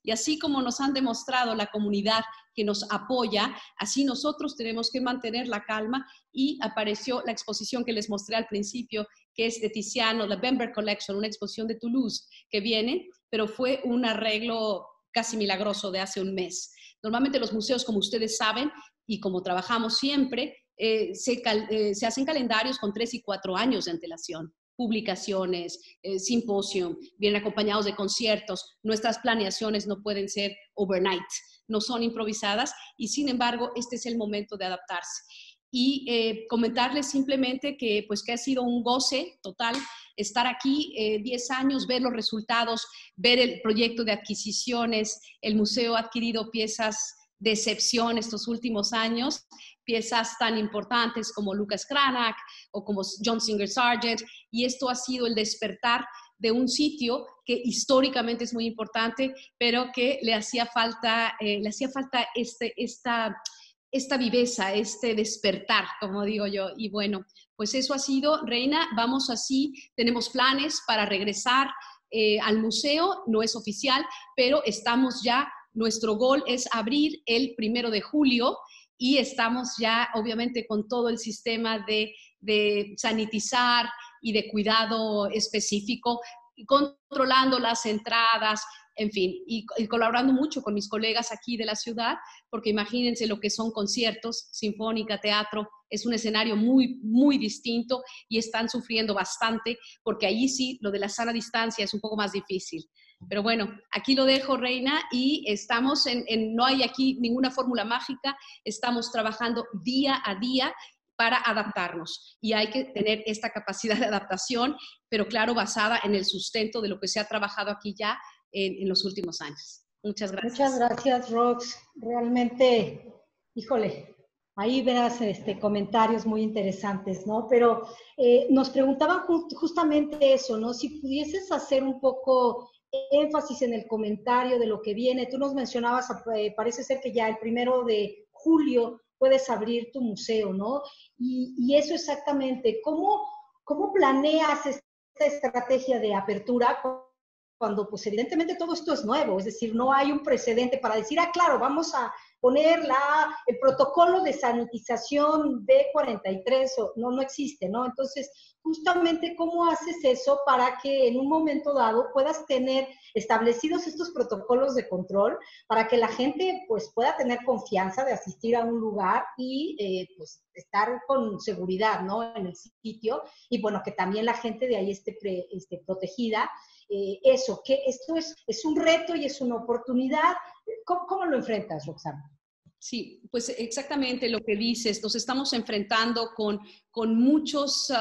y así como nos han demostrado la comunidad que nos apoya, así nosotros tenemos que mantener la calma. Y apareció la exposición que les mostré al principio, que es de Tiziano, la Bember Collection, una exposición de Toulouse que viene, pero fue un arreglo casi milagroso de hace un mes. Normalmente los museos, como ustedes saben, y como trabajamos siempre, se hacen calendarios con 3 y 4 años de antelación. Publicaciones, simposium, vienen acompañados de conciertos. Nuestras planeaciones no pueden ser overnight, no son improvisadas, y sin embargo, este es el momento de adaptarse. Y comentarles simplemente que, pues, que ha sido un goce total estar aquí 10 años, ver los resultados, ver el proyecto de adquisiciones. El museo ha adquirido piezas de excepción estos últimos años, piezas tan importantes como Lucas Cranach o como John Singer Sargent, y esto ha sido el despertar de un sitio que históricamente es muy importante, pero que le hacía falta esta viveza, este despertar, como digo yo. Y bueno, pues eso ha sido, Reina. Vamos así, tenemos planes para regresar al museo, no es oficial, pero estamos ya, nuestro gol es abrir el 1 de julio, y estamos ya obviamente con todo el sistema de sanitizar y de cuidado específico, controlando las entradas, en fin, y colaborando mucho con mis colegas aquí de la ciudad, porque imagínense lo que son conciertos, sinfónica, teatro, es un escenario muy, muy distinto y están sufriendo bastante, porque ahí sí, lo de la sana distancia es un poco más difícil. Pero bueno, aquí lo dejo, Reina, y estamos no hay aquí ninguna fórmula mágica, estamos trabajando día a día para adaptarnos y hay que tener esta capacidad de adaptación, pero claro, basada en el sustento de lo que se ha trabajado aquí ya en los últimos años. Muchas gracias. Muchas gracias, Rox. Realmente, híjole, ahí verás comentarios muy interesantes, ¿no? Pero nos preguntaban justamente eso, ¿no? Si pudieses hacer un poco énfasis en el comentario de lo que viene. Tú nos mencionabas, parece ser que ya el 1 de julio puedes abrir tu museo, ¿no? Y eso exactamente, ¿cómo planeas esta estrategia de apertura cuando pues evidentemente todo esto es nuevo? Es decir, no hay un precedente para decir, claro, vamos a poner el protocolo de sanitización B43, no existe, ¿no? Entonces, justamente, ¿cómo haces eso para que en un momento dado puedas tener establecidos estos protocolos de control para que la gente pues pueda tener confianza de asistir a un lugar y pues estar con seguridad, ¿no? En el sitio, y bueno, que también la gente de ahí esté protegida. Eso, que esto es un reto y es una oportunidad. ¿Cómo lo enfrentas, Roxana? Sí, pues exactamente lo que dices. Nos estamos enfrentando con muchos,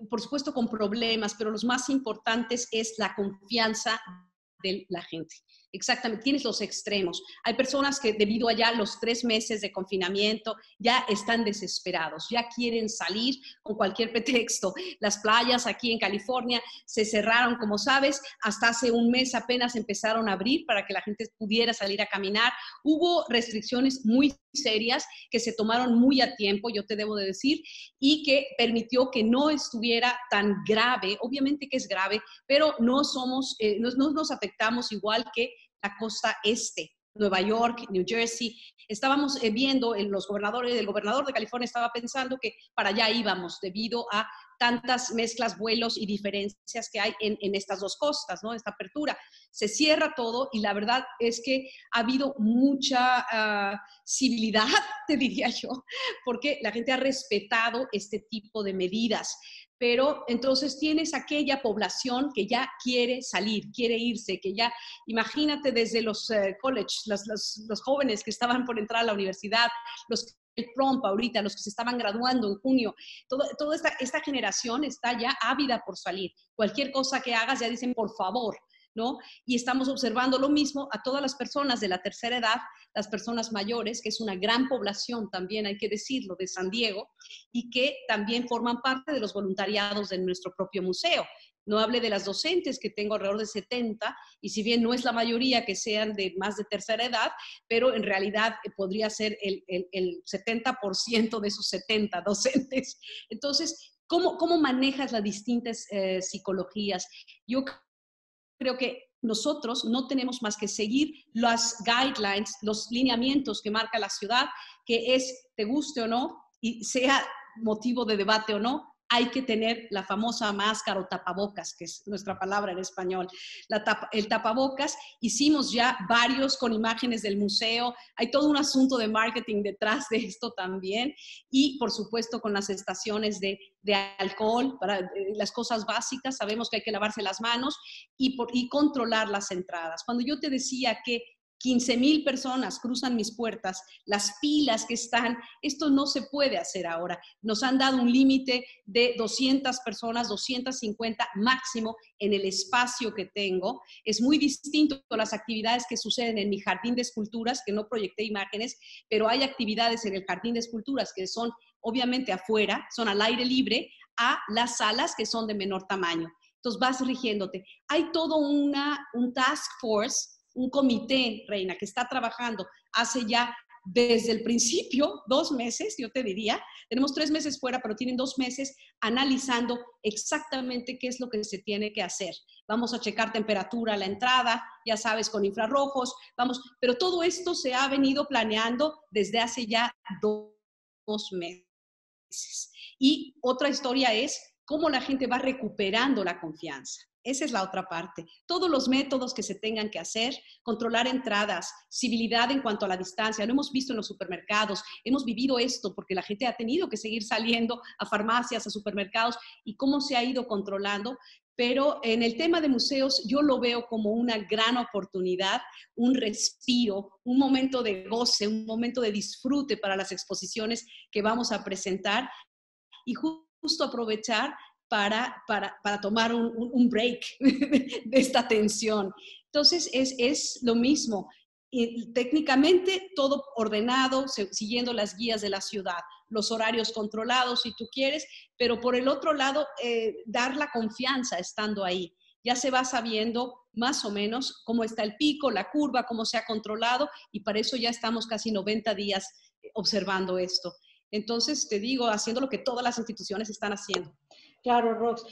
por supuesto con problemas, pero los más importantes es la confianza de la gente. Exactamente, tienes los extremos. Hay personas que debido a ya los 3 meses de confinamiento ya están desesperados, ya quieren salir con cualquier pretexto. Las playas aquí en California se cerraron, como sabes, hasta hace un mes apenas empezaron a abrir para que la gente pudiera salir a caminar. Hubo restricciones muy serias que se tomaron muy a tiempo, yo te debo de decir, y que permitió que no estuviera tan grave. Obviamente que es grave, pero no nos afectamos igual que la costa este, Nueva York, New Jersey. Estábamos viendo, el gobernador de California estaba pensando que para allá íbamos debido a tantas mezclas, vuelos y diferencias que hay en estas dos costas, ¿no? Esta apertura. Se cierra todo y la verdad es que ha habido mucha civilidad, te diría yo, porque la gente ha respetado este tipo de medidas. Pero entonces tienes aquella población que ya quiere salir, quiere irse, que ya, imagínate desde los college, los jóvenes que estaban por entrar a la universidad, el prom ahorita, los que se estaban graduando en junio, toda esta generación está ya ávida por salir. Cualquier cosa que hagas ya dicen por favor, ¿no? Y estamos observando lo mismo a todas las personas de la tercera edad, las personas mayores, que es una gran población también, hay que decirlo, de San Diego, y que también forman parte de los voluntariados de nuestro propio museo. No hable de las docentes, que tengo alrededor de 70, y si bien no es la mayoría que sean de más de tercera edad, pero en realidad podría ser el 70% de esos 70 docentes. Entonces, ¿cómo manejas las distintas psicologías? Yo creo que nosotros no tenemos más que seguir las guidelines, los lineamientos que marca la ciudad, que es, te guste o no, y sea motivo de debate o no, hay que tener la famosa máscara o tapabocas, que es nuestra palabra en español. El tapabocas, hicimos ya varios con imágenes del museo, hay todo un asunto de marketing detrás de esto también, y por supuesto con las estaciones de alcohol, para las cosas básicas, sabemos que hay que lavarse las manos y controlar las entradas. Cuando yo te decía que 15,000 personas cruzan mis puertas, las filas que están, esto no se puede hacer ahora. Nos han dado un límite de 200 personas, 250 máximo en el espacio que tengo. Es muy distinto a las actividades que suceden en mi jardín de esculturas, que no proyecté imágenes, pero hay actividades en el jardín de esculturas que son obviamente afuera, son al aire libre, a las salas que son de menor tamaño. Entonces vas rigiéndote. Hay todo un task force, un comité, Reina, que está trabajando hace ya desde el principio, 2 meses, yo te diría. Tenemos 3 meses fuera, pero tienen 2 meses analizando exactamente qué es lo que se tiene que hacer. Vamos a checar temperatura a la entrada, ya sabes, con infrarrojos, pero todo esto se ha venido planeando desde hace ya 2 meses. Y otra historia es cómo la gente va recuperando la confianza. Esa es la otra parte. Todos los métodos que se tengan que hacer, controlar entradas, civilidad en cuanto a la distancia. Lo hemos visto en los supermercados, hemos vivido esto porque la gente ha tenido que seguir saliendo a farmacias, a supermercados y cómo se ha ido controlando. Pero en el tema de museos yo lo veo como una gran oportunidad, un respiro, un momento de goce, un momento de disfrute para las exposiciones que vamos a presentar y justo aprovechar para tomar un break de esta tensión. Entonces, es lo mismo. Y técnicamente, todo ordenado, siguiendo las guías de la ciudad, los horarios controlados, si tú quieres, pero por el otro lado, dar la confianza estando ahí. Ya se va sabiendo más o menos cómo está el pico, la curva, cómo se ha controlado, y para eso ya estamos casi 90 días observando esto. Entonces, te digo, haciendo lo que todas las instituciones están haciendo. Claro, Rox.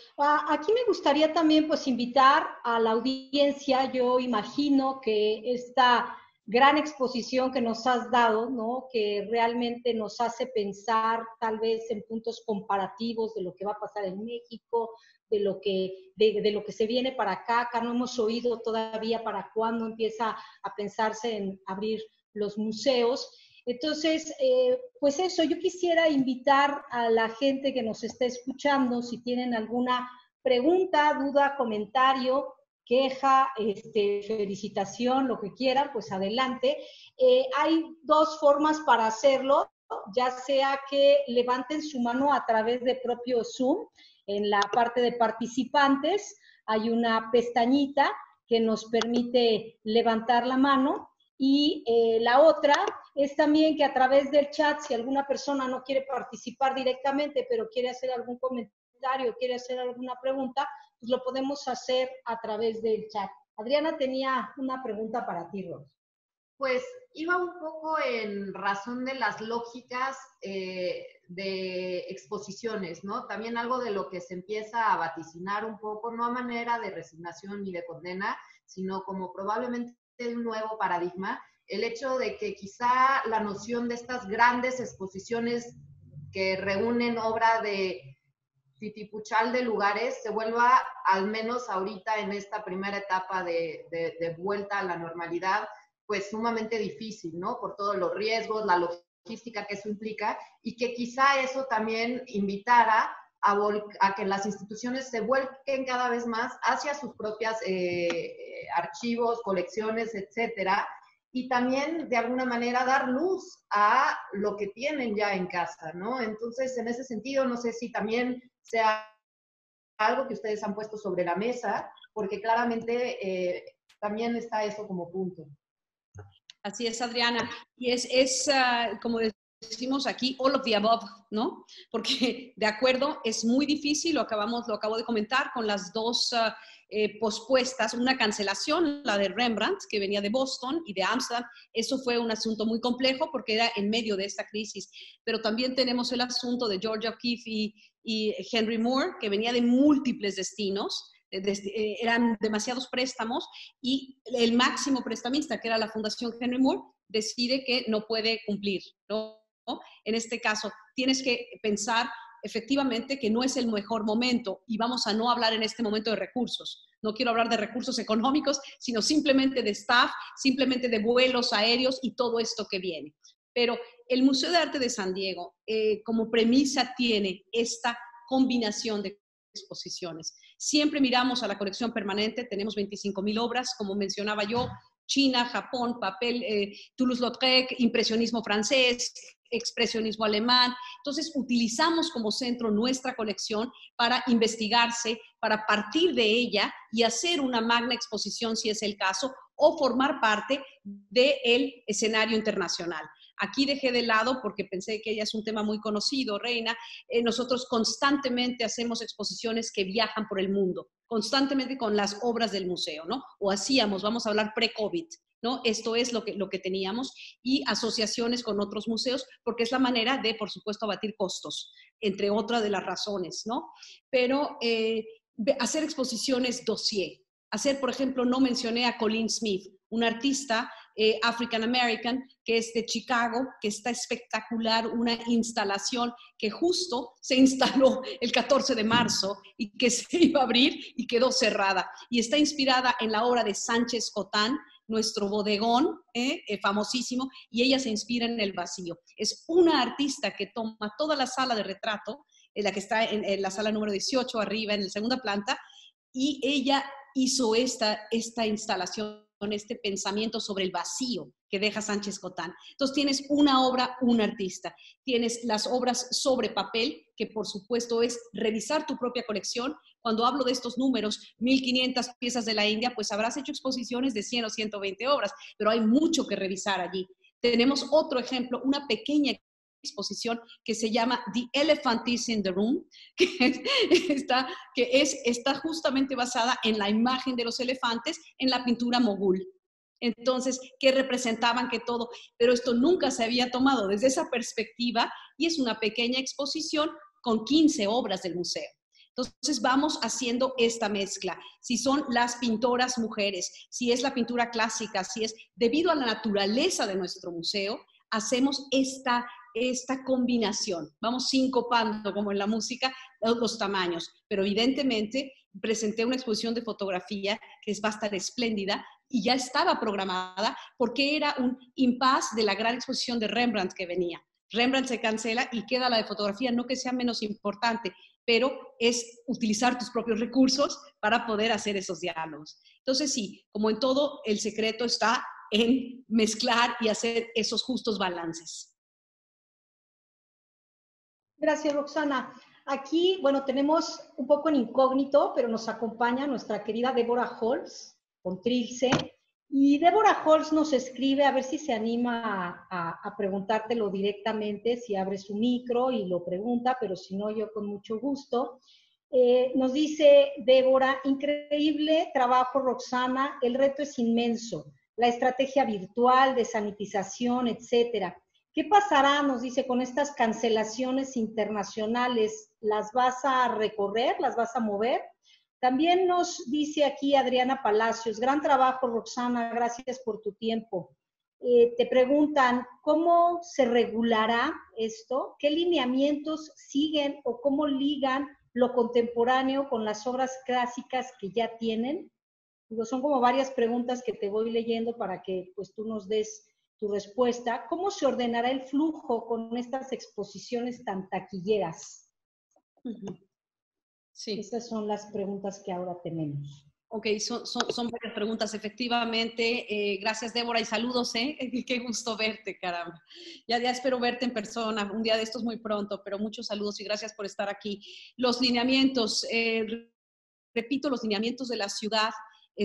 Aquí me gustaría también pues invitar a la audiencia. Yo imagino que esta gran exposición que nos has dado, ¿no? Que realmente nos hace pensar tal vez en puntos comparativos de lo que va a pasar en México, de lo que se viene para acá. Acá no hemos oído todavía para cuándo empieza a pensarse en abrir los museos. Entonces, pues eso, yo quisiera invitar a la gente que nos está escuchando, si tienen alguna pregunta, duda, comentario, queja, felicitación, lo que quieran, pues adelante. Hay dos formas para hacerlo, ya sea que levanten su mano a través de propio Zoom, en la parte de participantes hay una pestañita que nos permite levantar la mano, y la otra es también que a través del chat, si alguna persona no quiere participar directamente, pero quiere hacer algún comentario, quiere hacer alguna pregunta, pues lo podemos hacer a través del chat. Adriana tenía una pregunta para ti, Ros. Pues iba un poco en razón de las lógicas de exposiciones, ¿no? También algo de lo que se empieza a vaticinar un poco, no a manera de resignación ni de condena, sino como probablemente de un nuevo paradigma, el hecho de que quizá la noción de estas grandes exposiciones que reúnen obra de titipuchal de lugares se vuelva, al menos ahorita en esta primera etapa de vuelta a la normalidad, pues sumamente difícil, ¿no? Por todos los riesgos, la logística que eso implica, y que quizá eso también invitara a que las instituciones se vuelquen cada vez más hacia sus propias archivos, colecciones, etcétera, y también de alguna manera dar luz a lo que tienen ya en casa, ¿no? Entonces, en ese sentido, no sé si también sea algo que ustedes han puesto sobre la mesa, porque claramente también está eso como punto. Así es, Adriana. Y como decimos aquí, all of the above, ¿no? Porque, de acuerdo, es muy difícil, lo acabo de comentar, con las dos pospuestas, una cancelación, la de Rembrandt, que venía de Boston y de Ámsterdam. Eso fue un asunto muy complejo porque era en medio de esta crisis. Pero también tenemos el asunto de Georgia O'Keeffe y Henry Moore, que venía de múltiples destinos. Eran demasiados préstamos y el máximo prestamista, que era la Fundación Henry Moore, decide que no puede cumplir, ¿no? En este caso, tienes que pensar efectivamente que no es el mejor momento, y vamos a no hablar en este momento de recursos. No quiero hablar de recursos económicos, sino simplemente de staff, simplemente de vuelos aéreos y todo esto que viene. Pero el Museo de Arte de San Diego, como premisa, tiene esta combinación de exposiciones. Siempre miramos a la colección permanente, tenemos 25,000 obras, como mencionaba yo, China, Japón, papel, Toulouse-Lautrec, impresionismo francés, expresionismo alemán. Entonces, utilizamos como centro nuestra colección para investigarse, para partir de ella y hacer una magna exposición, si es el caso, o formar parte del escenario internacional. Aquí dejé de lado, porque pensé que ella es un tema muy conocido, Reina. Nosotros constantemente hacemos exposiciones que viajan por el mundo, constantemente con las obras del museo, ¿no? O hacíamos, vamos a hablar pre-COVID, ¿no? Esto es lo que teníamos, y asociaciones con otros museos, porque es la manera de, por supuesto, abatir costos, entre otras de las razones, ¿no? Pero hacer exposiciones dossier, hacer, por ejemplo, no mencioné a Colleen Smith, un artista African American, que es de Chicago, que está espectacular, una instalación que justo se instaló el 14 de marzo y que se iba a abrir y quedó cerrada. Y está inspirada en la obra de Sánchez Cotán, nuestro bodegón famosísimo, y ella se inspira en el vacío. Es una artista que toma toda la sala de retrato, la que está en la sala número 18 arriba, en la segunda planta, y ella hizo esta instalación, este pensamiento sobre el vacío que deja Sánchez Cotán. Entonces tienes una obra, un artista. Tienes las obras sobre papel, que por supuesto es revisar tu propia colección. Cuando hablo de estos números, 1,500 piezas de la India, pues habrás hecho exposiciones de 100 o 120 obras, pero hay mucho que revisar allí. Tenemos otro ejemplo, una pequeña exposición que se llama The Elephant is in the Room, que está justamente basada en la imagen de los elefantes en la pintura mogul. Entonces, ¿qué representaban? Que todo, pero esto nunca se había tomado desde esa perspectiva y es una pequeña exposición con 15 obras del museo. Entonces vamos haciendo esta mezcla. Si son las pintoras mujeres, si es la pintura clásica, si es debido a la naturaleza de nuestro museo, hacemos esta combinación. Vamos sincopando, como en la música, los tamaños. Pero evidentemente presenté una exposición de fotografía que va a estar espléndida y ya estaba programada porque era un impasse de la gran exposición de Rembrandt que venía. Rembrandt se cancela y queda la de fotografía, no que sea menos importante, pero es utilizar tus propios recursos para poder hacer esos diálogos. Entonces sí, como en todo, el secreto está en mezclar y hacer esos justos balances. Gracias, Roxana. Aquí, bueno, tenemos un poco en incógnito, pero nos acompaña nuestra querida Débora Holz, con Trilce. Y Débora Holz nos escribe, a ver si se anima a preguntártelo directamente, si abre su micro y lo pregunta, pero si no, yo con mucho gusto. Nos dice Débora, increíble trabajo, Roxana, el reto es inmenso, la estrategia virtual de sanitización, etcétera. ¿Qué pasará, nos dice, con estas cancelaciones internacionales? ¿Las vas a recorrer? ¿Las vas a mover? También nos dice aquí Adriana Palacios, gran trabajo, Roxana, gracias por tu tiempo. Te preguntan, ¿cómo se regulará esto? ¿Qué lineamientos siguen o cómo ligan lo contemporáneo con las obras clásicas que ya tienen? Digo, son como varias preguntas que te voy leyendo para que pues, tú nos des tu respuesta. ¿Cómo se ordenará el flujo con estas exposiciones tan taquilleras? Sí. Esas son las preguntas que ahora tenemos. Ok, son varias preguntas, efectivamente. Gracias, Débora, y saludos, Qué gusto verte, caramba. Ya espero verte en persona, un día de estos muy pronto, pero muchos saludos y gracias por estar aquí. Los lineamientos, repito, los lineamientos de la ciudad,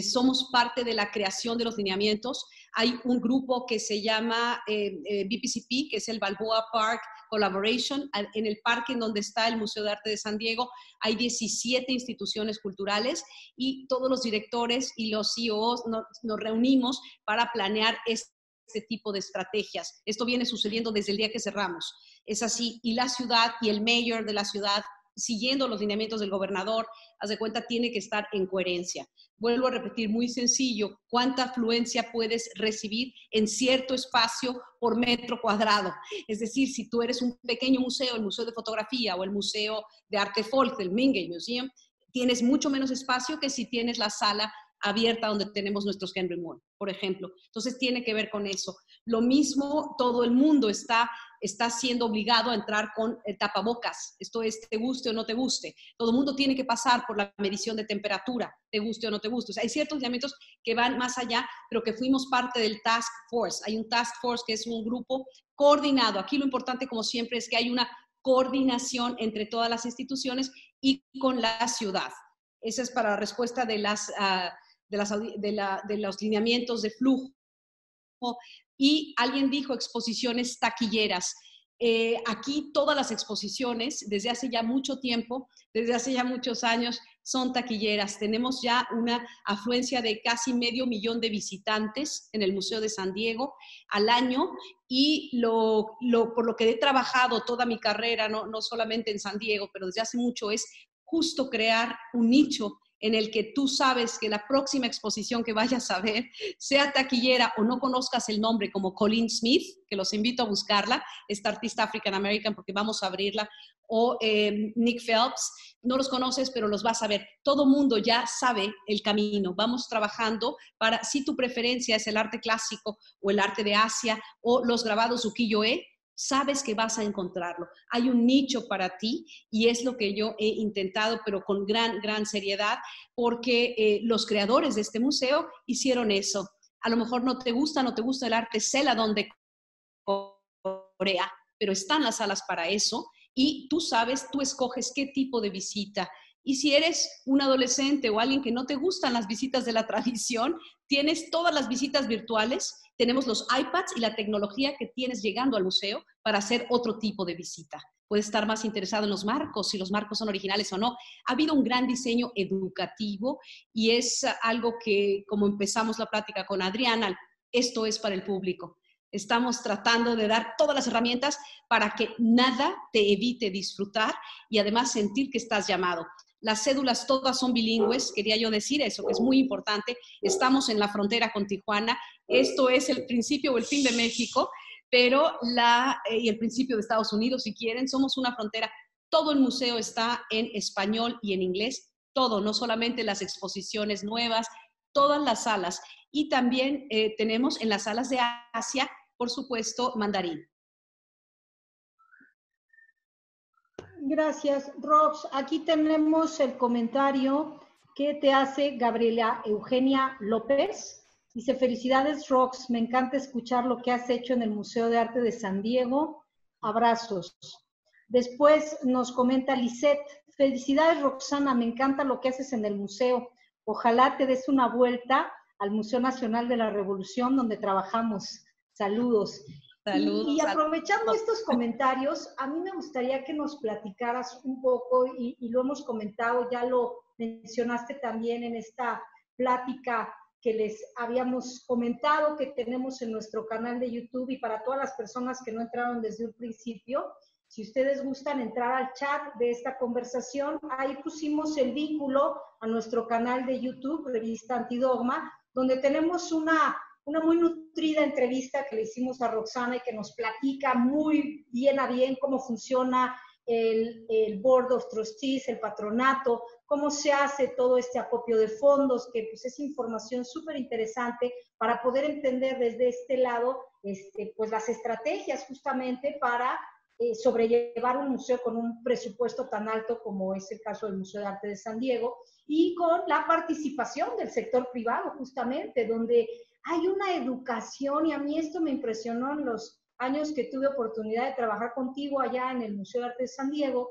somos parte de la creación de los lineamientos. Hay un grupo que se llama BPCP, que es el Balboa Park Collaboration. En el parque en donde está el Museo de Arte de San Diego hay 17 instituciones culturales y todos los directores y los CEOs nos reunimos para planear este tipo de estrategias. Esto viene sucediendo desde el día que cerramos. Es así. Y la ciudad y el mayor de la ciudad, siguiendo los lineamientos del gobernador, haz de cuenta, tiene que estar en coherencia. Vuelvo a repetir, muy sencillo, ¿cuánta afluencia puedes recibir en cierto espacio por metro cuadrado? Es decir, si tú eres un pequeño museo, el Museo de Fotografía o el Museo de Arte Folk, el Mingei Museum, tienes mucho menos espacio que si tienes la sala abierta donde tenemos nuestros Henry Moore, por ejemplo. Entonces tiene que ver con eso. Lo mismo, todo el mundo está siendo obligado a entrar con tapabocas. Esto es, te guste o no te guste. Todo el mundo tiene que pasar por la medición de temperatura, te guste o no te guste. O sea, hay ciertos lineamientos que van más allá, pero que fuimos parte del Task Force. Hay un Task Force que es un grupo coordinado. Aquí lo importante, como siempre, es que hay una coordinación entre todas las instituciones y con la ciudad. Esa es para la respuesta de los lineamientos de flujo. Y alguien dijo exposiciones taquilleras. Aquí todas las exposiciones, desde hace ya mucho tiempo, desde hace ya muchos años, son taquilleras. Tenemos ya una afluencia de casi 500,000 de visitantes en el Museo de San Diego al año y por lo que he trabajado toda mi carrera, no solamente en San Diego, pero desde hace mucho, es justo crear un nicho en el que tú sabes que la próxima exposición que vayas a ver, sea taquillera o no conozcas el nombre, como Colleen Smith, que los invito a buscarla, esta artista African American, porque vamos a abrirla, o Nick Phelps, no los conoces, pero los vas a ver. Todo mundo ya sabe el camino. Vamos trabajando para, si tu preferencia es el arte clásico o el arte de Asia o los grabados ukiyo-e, sabes que vas a encontrarlo. Hay un nicho para ti y es lo que yo he intentado, pero con gran seriedad, porque los creadores de este museo hicieron eso. A lo mejor no te gusta el arte Celadon de Corea, pero están las salas para eso y tú sabes, tú escoges qué tipo de visita. Y si eres un adolescente o alguien que no te gustan las visitas de la tradición, tienes todas las visitas virtuales, tenemos los iPads y la tecnología que tienes llegando al museo para hacer otro tipo de visita. Puedes estar más interesado en los marcos, si los marcos son originales o no. Ha habido un gran diseño educativo y es algo que, como empezamos la plática con Adriana, esto es para el público. Estamos tratando de dar todas las herramientas para que nada te evite disfrutar y además sentir que estás llamado. Las cédulas todas son bilingües, quería yo decir eso, que es muy importante. Estamos en la frontera con Tijuana. Esto es el principio o el fin de México, pero y el principio de Estados Unidos, si quieren. Somos una frontera. Todo el museo está en español y en inglés. Todo, no solamente las exposiciones nuevas, todas las salas. Y también tenemos en las salas de Asia, por supuesto, mandarín. Gracias, Rox. Aquí tenemos el comentario que te hace Gabriela Eugenia López. Dice, felicidades, Rox. Me encanta escuchar lo que has hecho en el Museo de Arte de San Diego. Abrazos. Después nos comenta Lisette. Felicidades, Roxana. Me encanta lo que haces en el museo. Ojalá te des una vuelta al Museo Nacional de la Revolución, donde trabajamos. Saludos. Saludos. Y aprovechando estos comentarios, a mí me gustaría que nos platicaras un poco, y lo hemos comentado, ya lo mencionaste también en esta plática que les habíamos comentado, que tenemos en nuestro canal de YouTube, y para todas las personas que no entraron desde un principio, si ustedes gustan entrar al chat de esta conversación, ahí pusimos el vínculo a nuestro canal de YouTube, Revista Antidogma, donde tenemos una muy nutrida entrevista que le hicimos a Roxana y que nos platica muy bien a bien cómo funciona el Board of Trustees, el patronato, cómo se hace todo este acopio de fondos, que pues es información súper interesante para poder entender desde este lado pues las estrategias justamente para sobrellevar un museo con un presupuesto tan alto como es el caso del Museo de Arte de San Diego, y con la participación del sector privado justamente, donde hay una educación, y a mí esto me impresionó en los años que tuve oportunidad de trabajar contigo allá en el Museo de Arte de San Diego,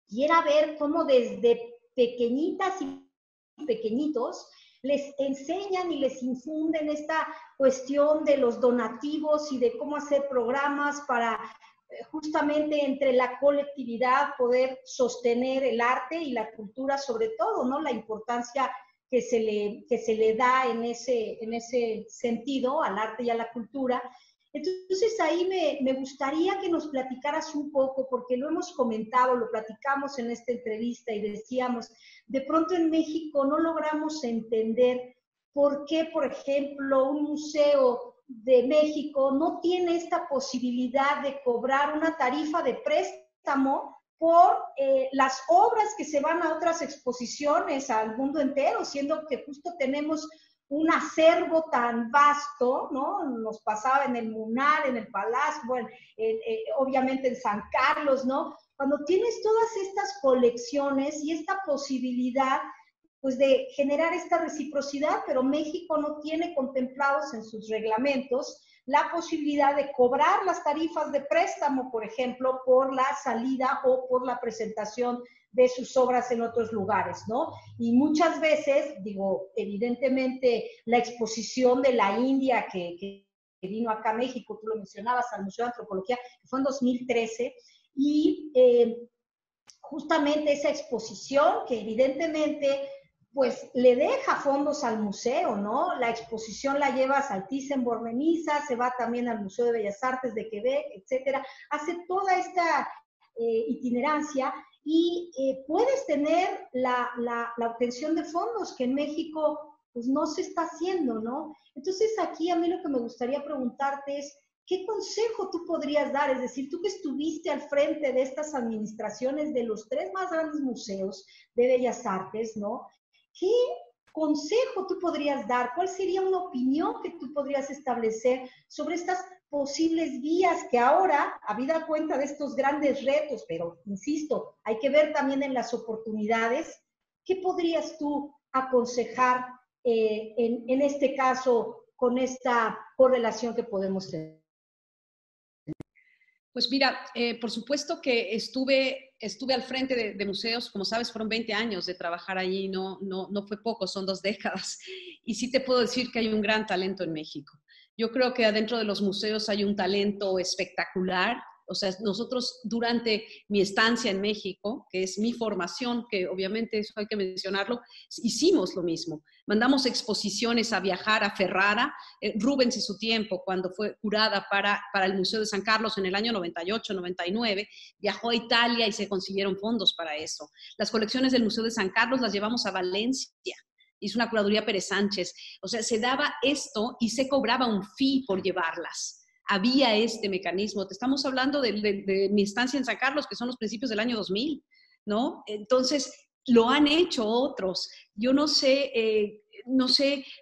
y era ver cómo desde pequeñitas y pequeñitos les enseñan y les infunden esta cuestión de los donativos y de cómo hacer programas para justamente entre la colectividad poder sostener el arte y la cultura, sobre todo, ¿no? La importancia que se le da en ese sentido al arte y a la cultura. Entonces ahí me gustaría que nos platicaras un poco, porque lo hemos comentado, lo platicamos en esta entrevista y decíamos, de pronto en México no logramos entender por qué, por ejemplo, un museo de México no tiene esta posibilidad de cobrar una tarifa de préstamo por las obras que se van a otras exposiciones al mundo entero, siendo que justo tenemos un acervo tan vasto, ¿no? Nos pasaba en el Munar, en el Palacio, bueno, obviamente en San Carlos, ¿no? Cuando tienes todas estas colecciones y esta posibilidad, pues de generar esta reciprocidad, pero México no tiene contemplados en sus reglamentos la posibilidad de cobrar las tarifas de préstamo, por ejemplo, por la salida o por la presentación de sus obras en otros lugares, ¿no? Y muchas veces, digo, evidentemente la exposición de la India que vino acá a México, tú lo mencionabas, al Museo de Antropología, que fue en 2013, y justamente esa exposición que evidentemente pues le deja fondos al museo, ¿no? La exposición la llevas al Thyssen-Bornemisza, se va también al Museo de Bellas Artes de Quebec, etcétera. Hace toda esta itinerancia, y puedes tener la obtención de fondos que en México pues no se está haciendo, ¿no? Entonces aquí a mí lo que me gustaría preguntarte es, ¿qué consejo tú podrías dar? Es decir, tú que estuviste al frente de estas administraciones de los 3 más grandes museos de Bellas Artes, ¿no? ¿Qué consejo tú podrías dar? ¿Cuál sería una opinión que tú podrías establecer sobre estas posibles vías que ahora, habida cuenta de estos grandes retos, pero insisto, hay que ver también en las oportunidades, ¿qué podrías tú aconsejar en este caso con esta correlación que podemos tener? Pues mira, por supuesto que estuve al frente de museos, como sabes, fueron 20 años de trabajar allí, no fue poco, son 2 décadas. Y sí te puedo decir que hay un gran talento en México. Yo creo que adentro de los museos hay un talento espectacular. O sea, nosotros durante mi estancia en México, que es mi formación, que obviamente eso hay que mencionarlo, hicimos lo mismo. Mandamos exposiciones a viajar a Ferrara. Rubens y su tiempo, cuando fue jurada para el Museo de San Carlos en el año 98, 99, viajó a Italia y se consiguieron fondos para eso. Las colecciones del Museo de San Carlos las llevamos a Valencia. Hizo una curaduría Pérez Sánchez. O sea, se daba esto y se cobraba un fee por llevarlas. Había este mecanismo. Te estamos hablando de mi estancia en San Carlos, que son los principios del año 2000, ¿no? Entonces, lo han hecho otros. Yo no sé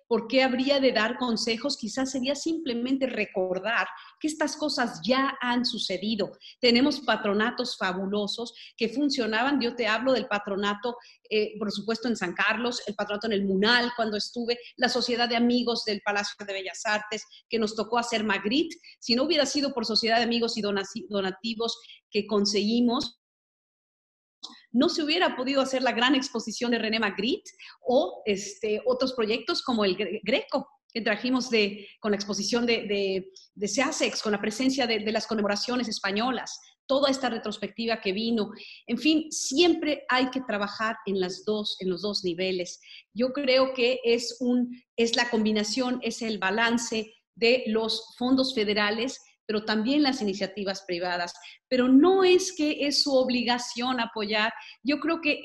por qué habría de dar consejos, quizás sería simplemente recordar que estas cosas ya han sucedido. Tenemos patronatos fabulosos que funcionaban. Yo te hablo del patronato, por supuesto, en San Carlos, el patronato en el Munal cuando estuve, la Sociedad de Amigos del Palacio de Bellas Artes, que nos tocó hacer Magritte. Si no hubiera sido por Sociedad de Amigos y donativos que conseguimos, no se hubiera podido hacer la gran exposición de René Magritte o otros proyectos como el Greco, que trajimos con la exposición de SEASEX, con la presencia de las conmemoraciones españolas, toda esta retrospectiva que vino. En fin, siempre hay que trabajar en los dos niveles. Yo creo que es la combinación, es el balance de los fondos federales, pero también las iniciativas privadas. Pero no es que es su obligación apoyar, yo creo que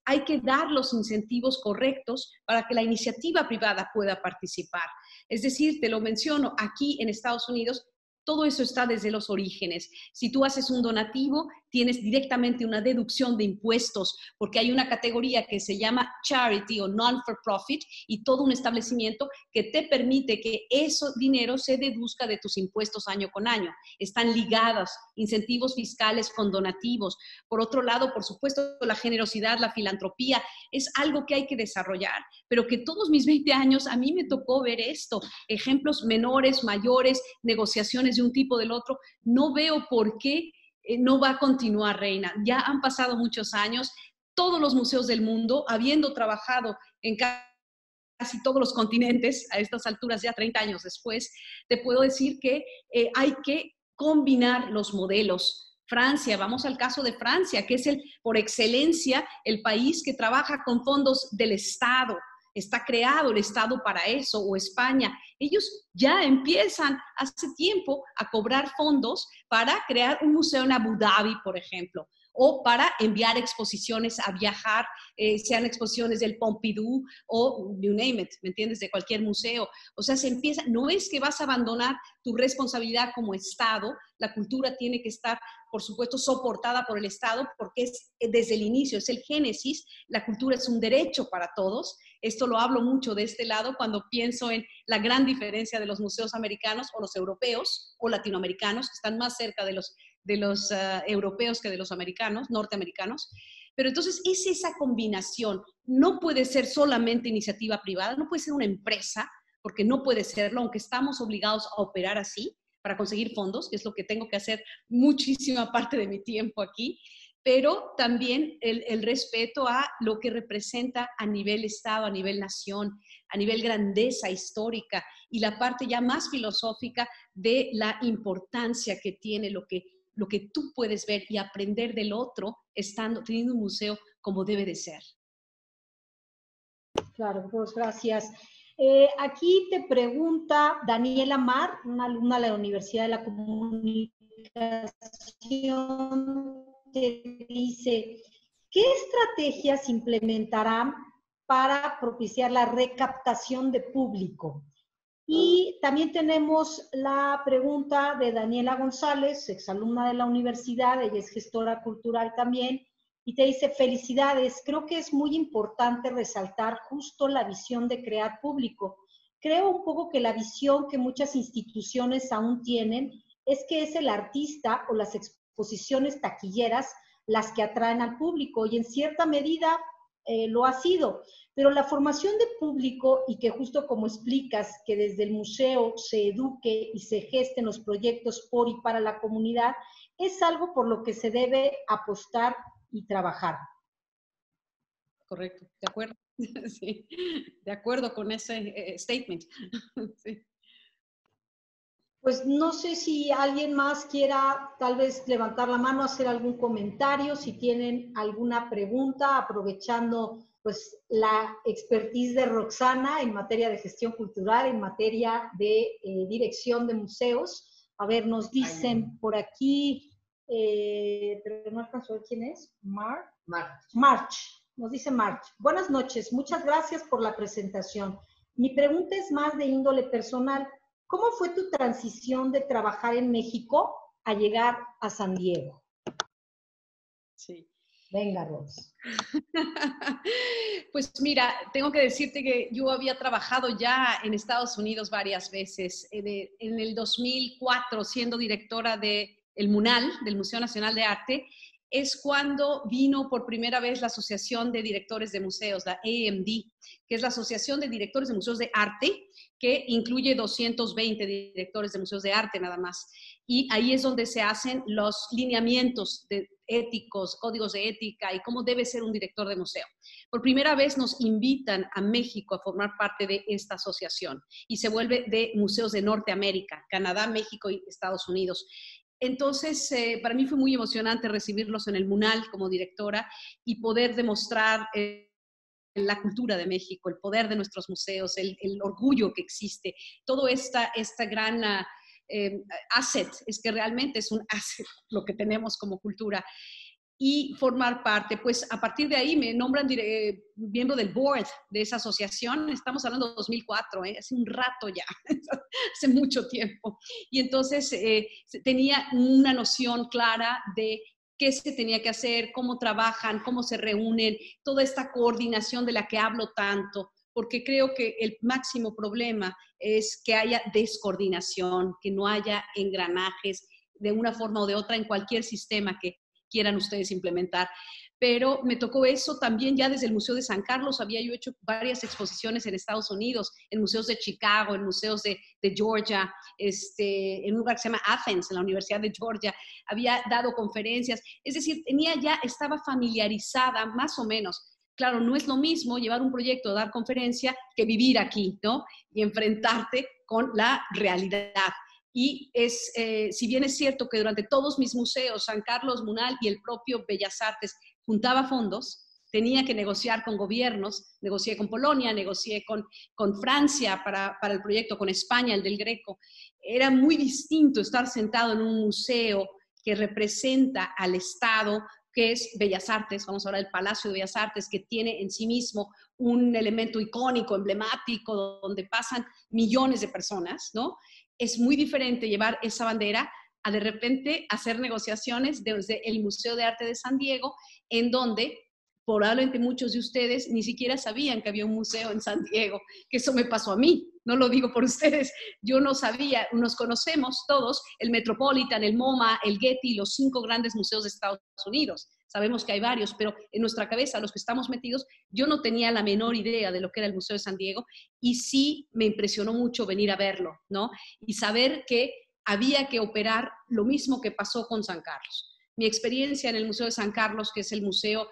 hay que dar los incentivos correctos para que la iniciativa privada pueda participar. Es decir, te lo menciono, aquí en Estados Unidos, todo eso está desde los orígenes. Si tú haces un donativo, tienes directamente una deducción de impuestos, porque hay una categoría que se llama charity o non-for-profit y todo un establecimiento que te permite que ese dinero se deduzca de tus impuestos año con año. Están ligados incentivos fiscales con donativos. Por otro lado, por supuesto, la generosidad, la filantropía, es algo que hay que desarrollar, pero que todos mis 20 años a mí me tocó ver esto, ejemplos menores, mayores, negociaciones de un tipo del otro. No veo por qué no va a continuar, Reina. Ya han pasado muchos años, todos los museos del mundo, habiendo trabajado en casi todos los continentes, a estas alturas ya 30 años después, te puedo decir que hay que combinar los modelos. Francia, vamos al caso de Francia, que es por excelencia el país que trabaja con fondos del Estado. Está creado el Estado para eso, o España. Ellos ya empiezan hace tiempo a cobrar fondos para crear un museo en Abu Dhabi, por ejemplo, o para enviar exposiciones a viajar, sean exposiciones del Pompidou o you name it, ¿me entiendes? De cualquier museo. O sea, se empieza, no es que vas a abandonar tu responsabilidad como Estado, la cultura tiene que estar, por supuesto, soportada por el Estado, porque es desde el inicio, es el génesis, la cultura es un derecho para todos. Esto lo hablo mucho de este lado cuando pienso en la gran diferencia de los museos americanos o los europeos o latinoamericanos, que están más cerca de los europeos que de los americanos, norteamericanos. Pero entonces es esa combinación. No puede ser solamente iniciativa privada, no puede ser una empresa, porque no puede serlo, aunque estamos obligados a operar así para conseguir fondos, que es lo que tengo que hacer muchísima parte de mi tiempo aquí, pero también el respeto a lo que representa a nivel Estado, a nivel nación, a nivel grandeza histórica y la parte ya más filosófica de la importancia que tiene lo que tú puedes ver y aprender del otro teniendo un museo como debe de ser. Claro, pues gracias. Aquí te pregunta Daniela Mar, una alumna de la Universidad de la Comunicación, te dice, ¿Qué estrategias implementarán para propiciar la recaptación de público? Y también tenemos la pregunta de Daniela González, exalumna de la universidad, ella es gestora cultural también, y te dice, felicidades, creo que es muy importante resaltar justo la visión de crear público. Creo un poco que la visión que muchas instituciones aún tienen es que es el artista o las exposiciones taquilleras las que atraen al público, y en cierta medida lo ha sido. Pero la formación de público, y que justo como explicas, que desde el museo se eduque y se gesten los proyectos por y para la comunidad, es algo por lo que se debe apostar y trabajar. Correcto, de acuerdo. Sí, de acuerdo con ese statement. Sí. Pues no sé si alguien más quiera tal vez levantar la mano, hacer algún comentario, si tienen alguna pregunta, aprovechando pues la expertise de Roxana en materia de gestión cultural, en materia de dirección de museos. A ver, nos dicen por aquí, pero no alcanzó a ver quién es, March. Nos dice March. Buenas noches, muchas gracias por la presentación. Mi pregunta es más de índole personal. ¿Cómo fue tu transición de trabajar en México a llegar a San Diego? Sí. Venga, Ros. Pues mira, tengo que decirte que yo había trabajado ya en Estados Unidos varias veces. En el 2004, siendo directora del MUNAL, del Museo Nacional de Arte, es cuando vino por primera vez la Asociación de Directores de Museos, la AMD, que es la Asociación de Directores de Museos de Arte, que incluye 220 directores de museos de arte nada más. Y ahí es donde se hacen los lineamientos éticos, códigos de ética y cómo debe ser un director de museo. Por primera vez nos invitan a México a formar parte de esta asociación y se vuelve de museos de Norteamérica, Canadá, México y Estados Unidos. Entonces, para mí fue muy emocionante recibirlos en el MUNAL como directora y poder demostrar la cultura de México, el poder de nuestros museos, el orgullo que existe, todo esta gran asset, es que realmente es un asset lo que tenemos como cultura. Y formar parte, pues a partir de ahí me nombran miembro del board de esa asociación, estamos hablando de 2004, hace un rato ya, hace mucho tiempo. Y entonces tenía una noción clara de qué se tenía que hacer, cómo trabajan, cómo se reúnen, toda esta coordinación de la que hablo tanto, porque creo que el máximo problema es que haya descoordinación, que no haya engranajes de una forma o de otra en cualquier sistema que quieran ustedes implementar. Pero me tocó eso también ya desde el Museo de San Carlos. Había yo hecho varias exposiciones en Estados Unidos, en museos de Chicago, en museos de Georgia, en un lugar que se llama Athens, en la Universidad de Georgia. Había dado conferencias. Es decir, estaba familiarizada más o menos. Claro, no es lo mismo llevar un proyecto, dar conferencia, que vivir aquí, ¿no? Y enfrentarte con la realidad. Y si bien es cierto que durante todos mis museos, San Carlos, MUNAL y el propio Bellas Artes, juntaba fondos, tenía que negociar con gobiernos, negocié con Polonia, negocié con Francia para el proyecto, con España, el del Greco. Era muy distinto estar sentado en un museo que representa al Estado, que es Bellas Artes, vamos a hablar del Palacio de Bellas Artes, que tiene en sí mismo un elemento icónico, emblemático, donde pasan millones de personas, ¿no? Es muy diferente llevar esa bandera a de repente hacer negociaciones desde el Museo de Arte de San Diego, en donde probablemente muchos de ustedes ni siquiera sabían que había un museo en San Diego, que eso me pasó a mí, no lo digo por ustedes, yo no sabía, nos conocemos todos, el Metropolitan, el MoMA, el Getty, los 5 grandes museos de Estados Unidos. Sabemos que hay varios, pero en nuestra cabeza, los que estamos metidos, yo no tenía la menor idea de lo que era el Museo de San Diego y sí me impresionó mucho venir a verlo, ¿no? Y saber que había que operar lo mismo que pasó con San Carlos. Mi experiencia en el Museo de San Carlos, que es el museo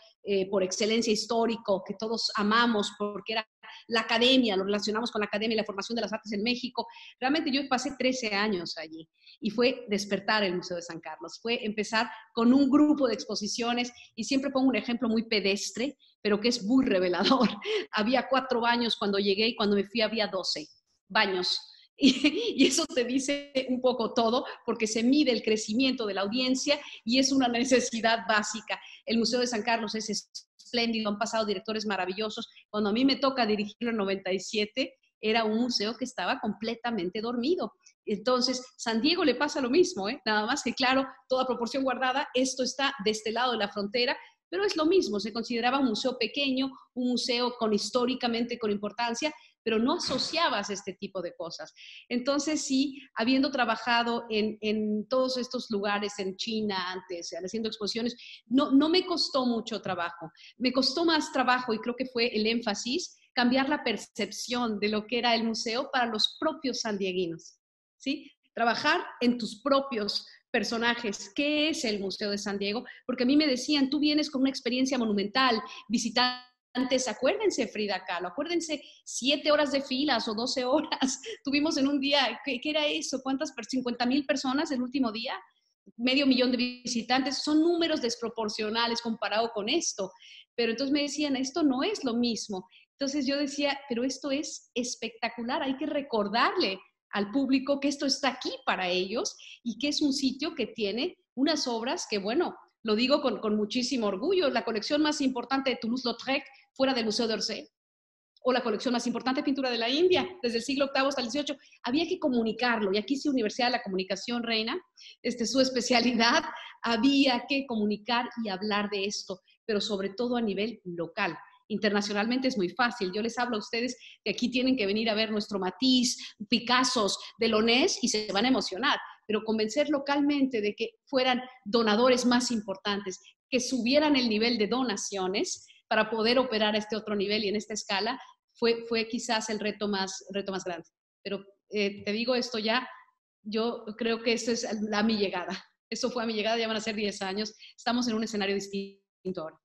por excelencia histórico, que todos amamos porque era la academia, lo relacionamos con la academia y la formación de las artes en México. Realmente yo pasé 13 años allí y fue despertar el Museo de San Carlos, fue empezar con un grupo de exposiciones y siempre pongo un ejemplo muy pedestre, pero que es muy revelador. Había 4 baños cuando llegué y cuando me fui había 12 baños. Y eso te dice un poco todo, porque se mide el crecimiento de la audiencia y es una necesidad básica. El Museo de San Carlos es espléndido, han pasado directores maravillosos. Cuando a mí me toca dirigirlo en 97, era un museo que estaba completamente dormido. Entonces, San Diego le pasa lo mismo, nada más que, claro, toda proporción guardada, esto está de este lado de la frontera, pero es lo mismo, se consideraba un museo pequeño, un museo históricamente con importancia, pero no asociabas este tipo de cosas. Entonces, sí, habiendo trabajado en todos estos lugares, en China antes, haciendo exposiciones, no me costó mucho trabajo. Me costó más trabajo, y creo que fue el énfasis, cambiar la percepción de lo que era el museo para los propios sandieguinos, ¿sí? Trabajar en tus propios personajes. ¿Qué es el Museo de San Diego? Porque a mí me decían, tú vienes con una experiencia monumental, visitantes, acuérdense Frida Kahlo, acuérdense 7 horas de filas o 12 horas. Tuvimos en un día, ¿qué era eso? ¿Cuántas? 50,000 personas el último día, 500,000 de visitantes. Son números desproporcionales comparado con esto. Pero entonces me decían, esto no es lo mismo. Entonces yo decía, pero esto es espectacular, hay que recordarle al público que esto está aquí para ellos y que es un sitio que tiene unas obras que, bueno, lo digo con muchísimo orgullo, la colección más importante de Toulouse-Lautrec fuera del Museo d'Orsay, o la colección más importante de pintura de la India, desde el siglo VIII hasta el XVIII, había que comunicarlo, y aquí sí Universidad de la Comunicación, Reina, su especialidad, había que comunicar y hablar de esto, pero sobre todo a nivel local. Internacionalmente es muy fácil. Yo les hablo a ustedes que aquí tienen que venir a ver nuestro Matisse, Picassos, Delaunay y se van a emocionar, pero convencer localmente de que fueran donadores más importantes, que subieran el nivel de donaciones para poder operar a este otro nivel y en esta escala, fue quizás el reto más grande. Pero te digo esto ya, yo creo que eso es mi llegada. Eso fue a mi llegada, ya van a ser 10 años. Estamos en un escenario distinto ahora.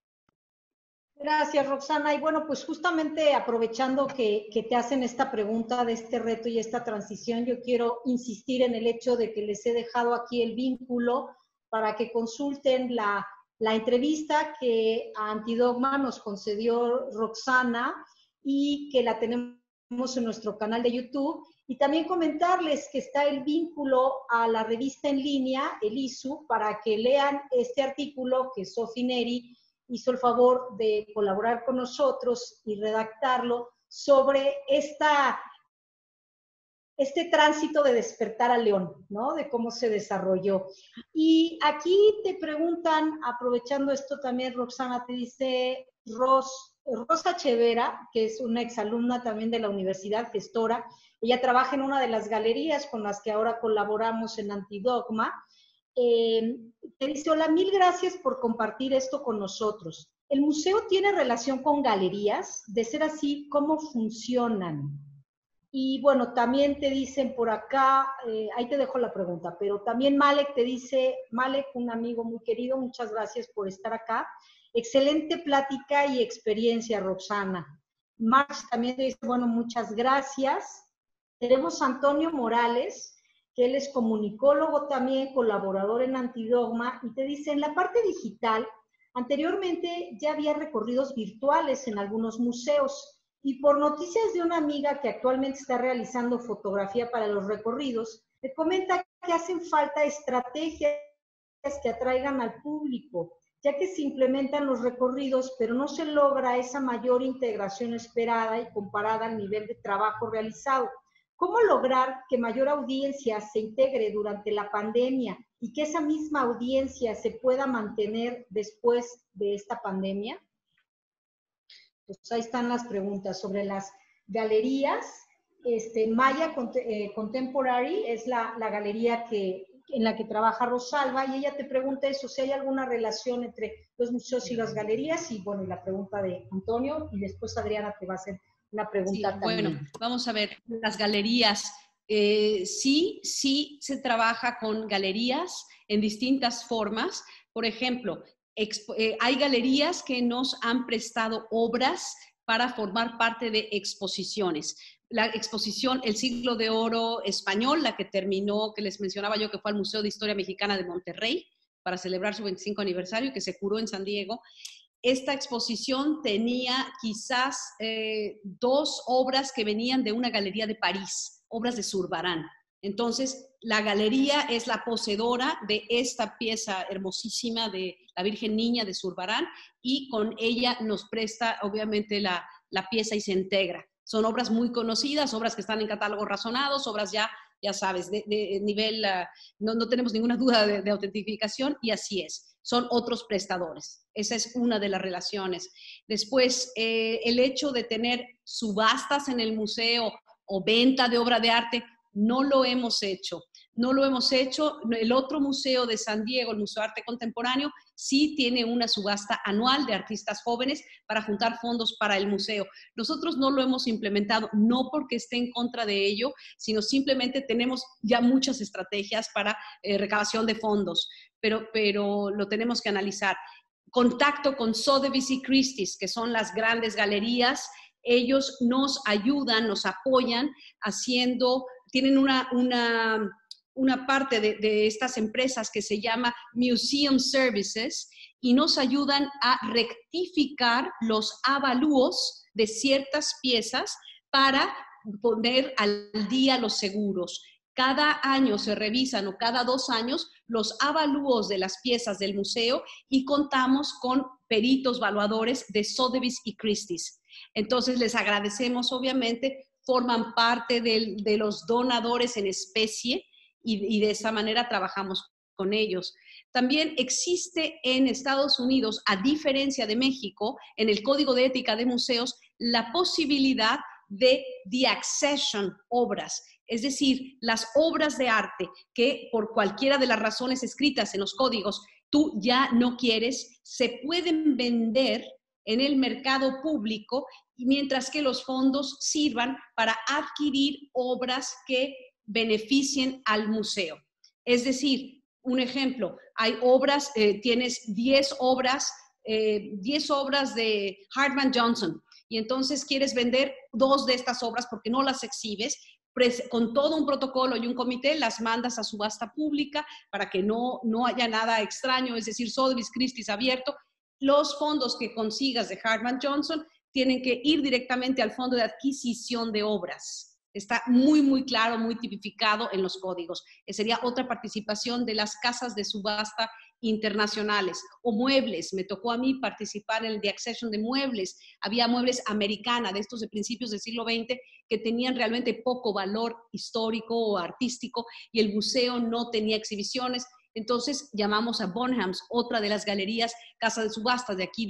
Gracias, Roxana. Y bueno, pues justamente aprovechando que te hacen esta pregunta de este reto y esta transición, yo quiero insistir en el hecho de que les he dejado aquí el vínculo para que consulten la entrevista que a Antidogma nos concedió Roxana y que la tenemos en nuestro canal de YouTube. Y también comentarles que está el vínculo a la revista en línea, el ISU, para que lean este artículo que Sofi Neri hizo el favor de colaborar con nosotros y redactarlo sobre este tránsito de despertar a León, ¿no? De cómo se desarrolló. Y aquí te preguntan, aprovechando esto también, Roxana, te dice Rosa Chevera, que es una exalumna también de la universidad, gestora, ella trabaja en una de las galerías con las que ahora colaboramos en Antidogma. Te dice, hola, mil gracias por compartir esto con nosotros. ¿El museo tiene relación con galerías? De ser así, ¿cómo funcionan? Y bueno, también te dicen por acá, ahí te dejo la pregunta, pero también Malek te dice, Malek, un amigo muy querido, muchas gracias por estar acá. Excelente plática y experiencia, Roxana. Max también te dice, bueno, muchas gracias. Tenemos a Antonio Morales, que él es comunicólogo también, colaborador en Antidogma, y te dice, en la parte digital, anteriormente ya había recorridos virtuales en algunos museos, y por noticias de una amiga que actualmente está realizando fotografía para los recorridos, me comenta que hacen falta estrategias que atraigan al público, ya que se implementan los recorridos, pero no se logra esa mayor integración esperada y comparada al nivel de trabajo realizado. ¿Cómo lograr que mayor audiencia se integre durante la pandemia y que esa misma audiencia se pueda mantener después de esta pandemia? Pues ahí están las preguntas sobre las galerías. Maya Contemporary es la galería en la que trabaja Rosalba, y ella te pregunta eso, si hay alguna relación entre los museos y las galerías, y bueno, la pregunta de Antonio, y después Adriana te va a hacer una pregunta también. Bueno, vamos a ver, las galerías. Sí se trabaja con galerías en distintas formas. Por ejemplo, hay galerías que nos han prestado obras para formar parte de exposiciones. La exposición El Siglo de Oro Español, la que terminó, que les mencionaba yo, que fue al Museo de Historia Mexicana de Monterrey para celebrar su 25 aniversario, que se curó en San Diego. Esta exposición tenía quizás 2 obras que venían de una galería de París. obras de Zurbarán. Entonces, la galería es la poseedora de esta pieza hermosísima de la Virgen Niña de Zurbarán y con ella nos presta, obviamente, la pieza y se integra. Son obras muy conocidas, obras que están en catálogos razonados, obras ya sabes, de nivel, no tenemos ninguna duda de autentificación y así es. Son otros prestadores. Esa es una de las relaciones. Después, el hecho de tener subastas en el museo o venta de obra de arte, no lo hemos hecho. No lo hemos hecho. El otro museo de San Diego, el Museo de Arte Contemporáneo, sí tiene una subasta anual de artistas jóvenes para juntar fondos para el museo. Nosotros no lo hemos implementado, no porque esté en contra de ello, sino simplemente tenemos ya muchas estrategias para recabación de fondos, pero lo tenemos que analizar. Contacto con Sotheby's y Christie's, que son las grandes galerías. Ellos nos ayudan, nos apoyan tienen una parte de estas empresas que se llama Museum Services y nos ayudan a rectificar los avalúos de ciertas piezas para poner al día los seguros. Cada año se revisan o cada 2 años los avalúos de las piezas del museo y contamos con peritos valuadores de Sotheby's y Christie's. Entonces les agradecemos, obviamente, forman parte de los donadores en especie y de esa manera trabajamos con ellos. También existe en Estados Unidos, a diferencia de México, en el Código de Ética de Museos, la posibilidad de deaccession obras, es decir, las obras de arte que por cualquiera de las razones escritas en los códigos tú ya no quieres, se pueden vender en el mercado público, mientras que los fondos sirvan para adquirir obras que beneficien al museo. Es decir, un ejemplo, hay obras, tienes 10 obras de Hartman Johnson, y entonces quieres vender 2 de estas obras porque no las exhibes, con todo un protocolo y un comité, las mandas a subasta pública para que no haya nada extraño, es decir, Sotheby's, Christie's abierto. Los fondos que consigas de Hartman Johnson tienen que ir directamente al fondo de adquisición de obras. Está muy, muy claro, muy tipificado en los códigos. Sería otra participación de las casas de subasta internacionales. O muebles. Me tocó a mí participar en el deaccession de muebles. Había muebles americana, de estos de principios del siglo XX, que tenían realmente poco valor histórico o artístico y el museo no tenía exhibiciones. Entonces llamamos a Bonhams, otra de las galerías, casa de subastas de aquí,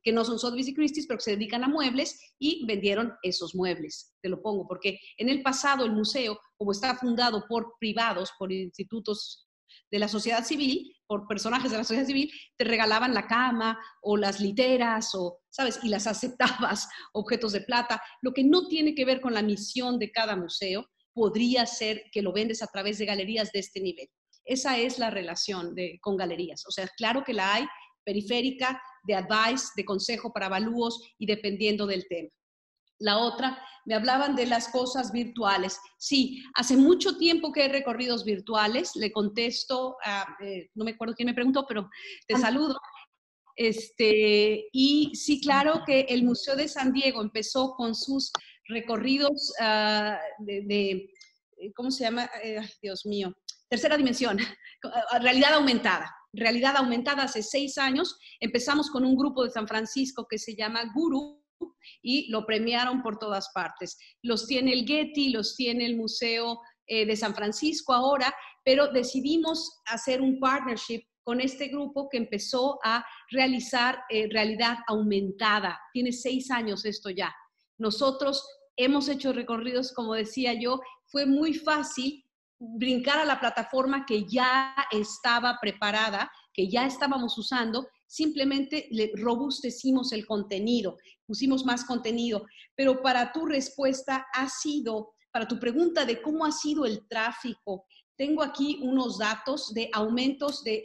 que no son Sotheby's y Christie's, pero que se dedican a muebles y vendieron esos muebles. Te lo pongo porque en el pasado el museo, como está fundado por privados, por institutos de la sociedad civil, por personajes de la sociedad civil, te regalaban la cama o las literas, ¿sabes? Y las aceptabas, objetos de plata. Lo que no tiene que ver con la misión de cada museo, podría ser que lo vendes a través de galerías de este nivel. Esa es la relación con galerías. O sea, claro que la hay, periférica, de advice, de consejo para avalúos y dependiendo del tema. La otra, me hablaban de las cosas virtuales. Sí, hace mucho tiempo que hay recorridos virtuales. Le contesto, no me acuerdo quién me preguntó, pero te saludo. Y sí, claro que el Museo de San Diego empezó con sus recorridos ¿cómo se llama? Dios mío. Tercera dimensión, realidad aumentada. Realidad aumentada hace 6 años. Empezamos con un grupo de San Francisco que se llama Guru y lo premiaron por todas partes. Los tiene el Getty, los tiene el Museo de San Francisco ahora, pero decidimos hacer un partnership con este grupo que empezó a realizar realidad aumentada. Tiene 6 años esto ya. Nosotros hemos hecho recorridos, como decía yo, fue muy fácil brincar a la plataforma que ya estaba preparada, que ya estábamos usando, simplemente le robustecimos el contenido, pusimos más contenido. Pero para tu respuesta para tu pregunta de cómo ha sido el tráfico, tengo aquí unos datos de aumentos de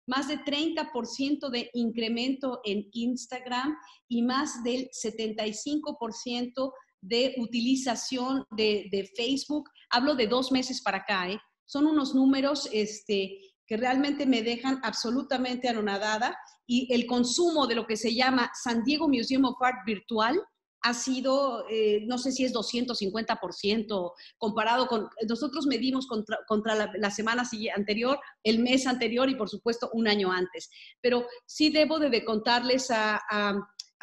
más de 30% de incremento en Instagram y más del 75% de utilización de Facebook. Hablo de 2 meses para acá, ¿eh? Son unos números que realmente me dejan absolutamente anonadada, y el consumo de lo que se llama San Diego Museum of Art virtual ha sido, no sé si es 250% comparado con, nosotros medimos contra la semana anterior, el mes anterior y por supuesto un año antes. Pero sí debo de contarles a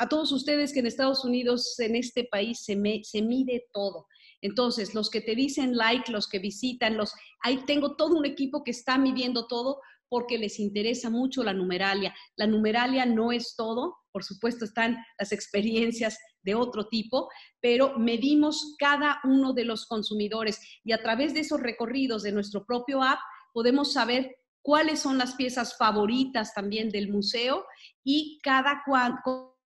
todos ustedes que en Estados Unidos, en este país, se mide todo. Entonces, los que te dicen like, los que visitan, ahí tengo todo un equipo que está midiendo todo porque les interesa mucho la numeralia. La numeralia no es todo, por supuesto están las experiencias de otro tipo, pero medimos cada uno de los consumidores y a través de esos recorridos de nuestro propio app podemos saber cuáles son las piezas favoritas también del museo y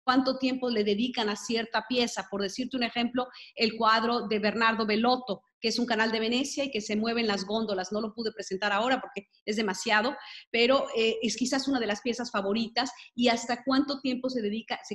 cuánto tiempo le dedican a cierta pieza. Por decirte un ejemplo, el cuadro de Bernardo Bellotto, que es un canal de Venecia y que se mueven las góndolas. No lo pude presentar ahora porque es demasiado, pero es quizás una de las piezas favoritas y hasta cuánto tiempo se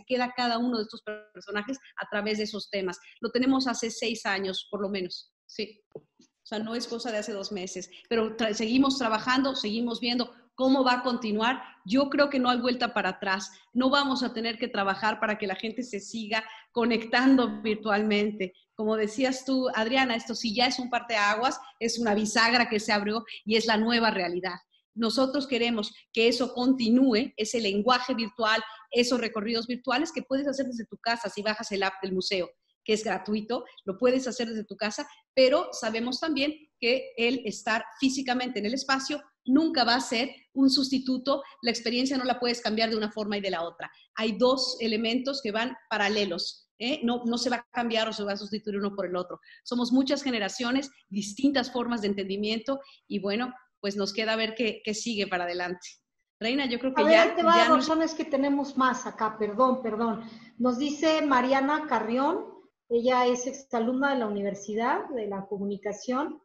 queda cada uno de estos personajes a través de esos temas. Lo tenemos hace 6 años, por lo menos, sí. O sea, no es cosa de hace 2 meses, pero seguimos trabajando, seguimos viendo cómo va a continuar. Yo creo que no hay vuelta para atrás. No vamos a tener que trabajar para que la gente se siga conectando virtualmente. Como decías tú, Adriana, esto sí ya es un parteaguas, es una bisagra que se abrió y es la nueva realidad. Nosotros queremos que eso continúe, ese lenguaje virtual, esos recorridos virtuales que puedes hacer desde tu casa si bajas el app del museo, que es gratuito, lo puedes hacer desde tu casa, pero sabemos también que el estar físicamente en el espacio nunca va a ser un sustituto, la experiencia no la puedes cambiar de una forma y de la otra. Hay 2 elementos que van paralelos. No se va a cambiar o se va a sustituir uno por el otro. Somos muchas generaciones, distintas formas de entendimiento y bueno, pues nos queda ver qué sigue para adelante. Reina, yo creo que ya... A ver, te va, Roxana, es que tenemos más acá, perdón. Nos dice Mariana Carrión, ella es exalumna de la Universidad de la Comunicación.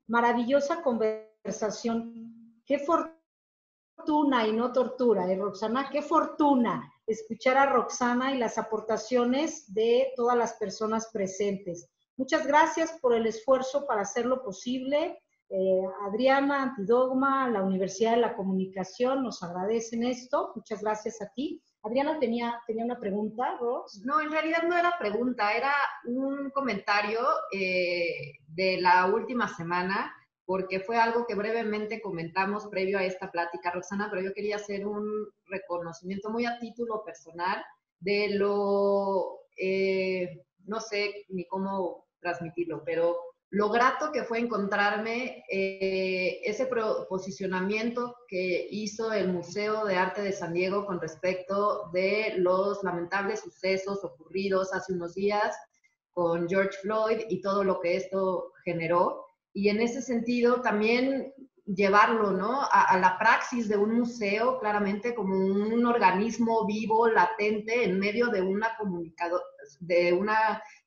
Maravillosa conversación. Qué fortuna y no tortura, Roxana, qué fortuna escuchar a Roxana y las aportaciones de todas las personas presentes. Muchas gracias por el esfuerzo para hacerlo posible. Adriana, Antidogma, la Universidad de la Comunicación, nos agradecen esto. Muchas gracias a ti. Adriana tenía una pregunta, Rox. No, en realidad no era pregunta, era un comentario de la última semana, porque fue algo que brevemente comentamos previo a esta plática, Roxana, pero yo quería hacer un reconocimiento muy a título personal de no sé ni cómo transmitirlo, pero lo grato que fue encontrarme ese posicionamiento que hizo el Museo de Arte de San Diego con respecto de los lamentables sucesos ocurridos hace unos días con George Floyd y todo lo que esto generó. Y en ese sentido también llevarlo, ¿no?, a la praxis de un museo, claramente como un organismo vivo, latente, en medio de una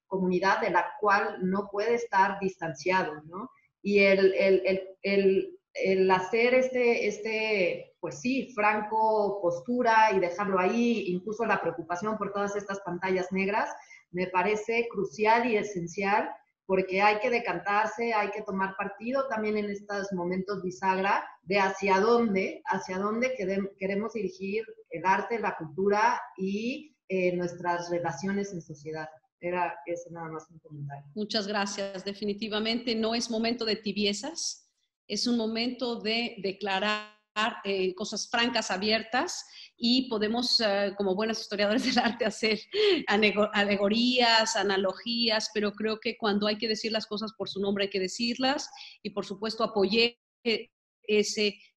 comunidad de la cual no puede estar distanciado, ¿no? Y el hacer pues sí, franco postura y dejarlo ahí, incluso la preocupación por todas estas pantallas negras, me parece crucial y esencial, porque hay que decantarse, hay que tomar partido también en estos momentos bisagra de hacia dónde queremos dirigir el arte, la cultura y nuestras relaciones en sociedad. Era ese nada más un comentario. Muchas gracias. Definitivamente no es momento de tibiezas, es un momento de declarar cosas francas, abiertas, y podemos, como buenos historiadores del arte, hacer alegorías, analogías, pero creo que cuando hay que decir las cosas por su nombre hay que decirlas, y por supuesto apoyé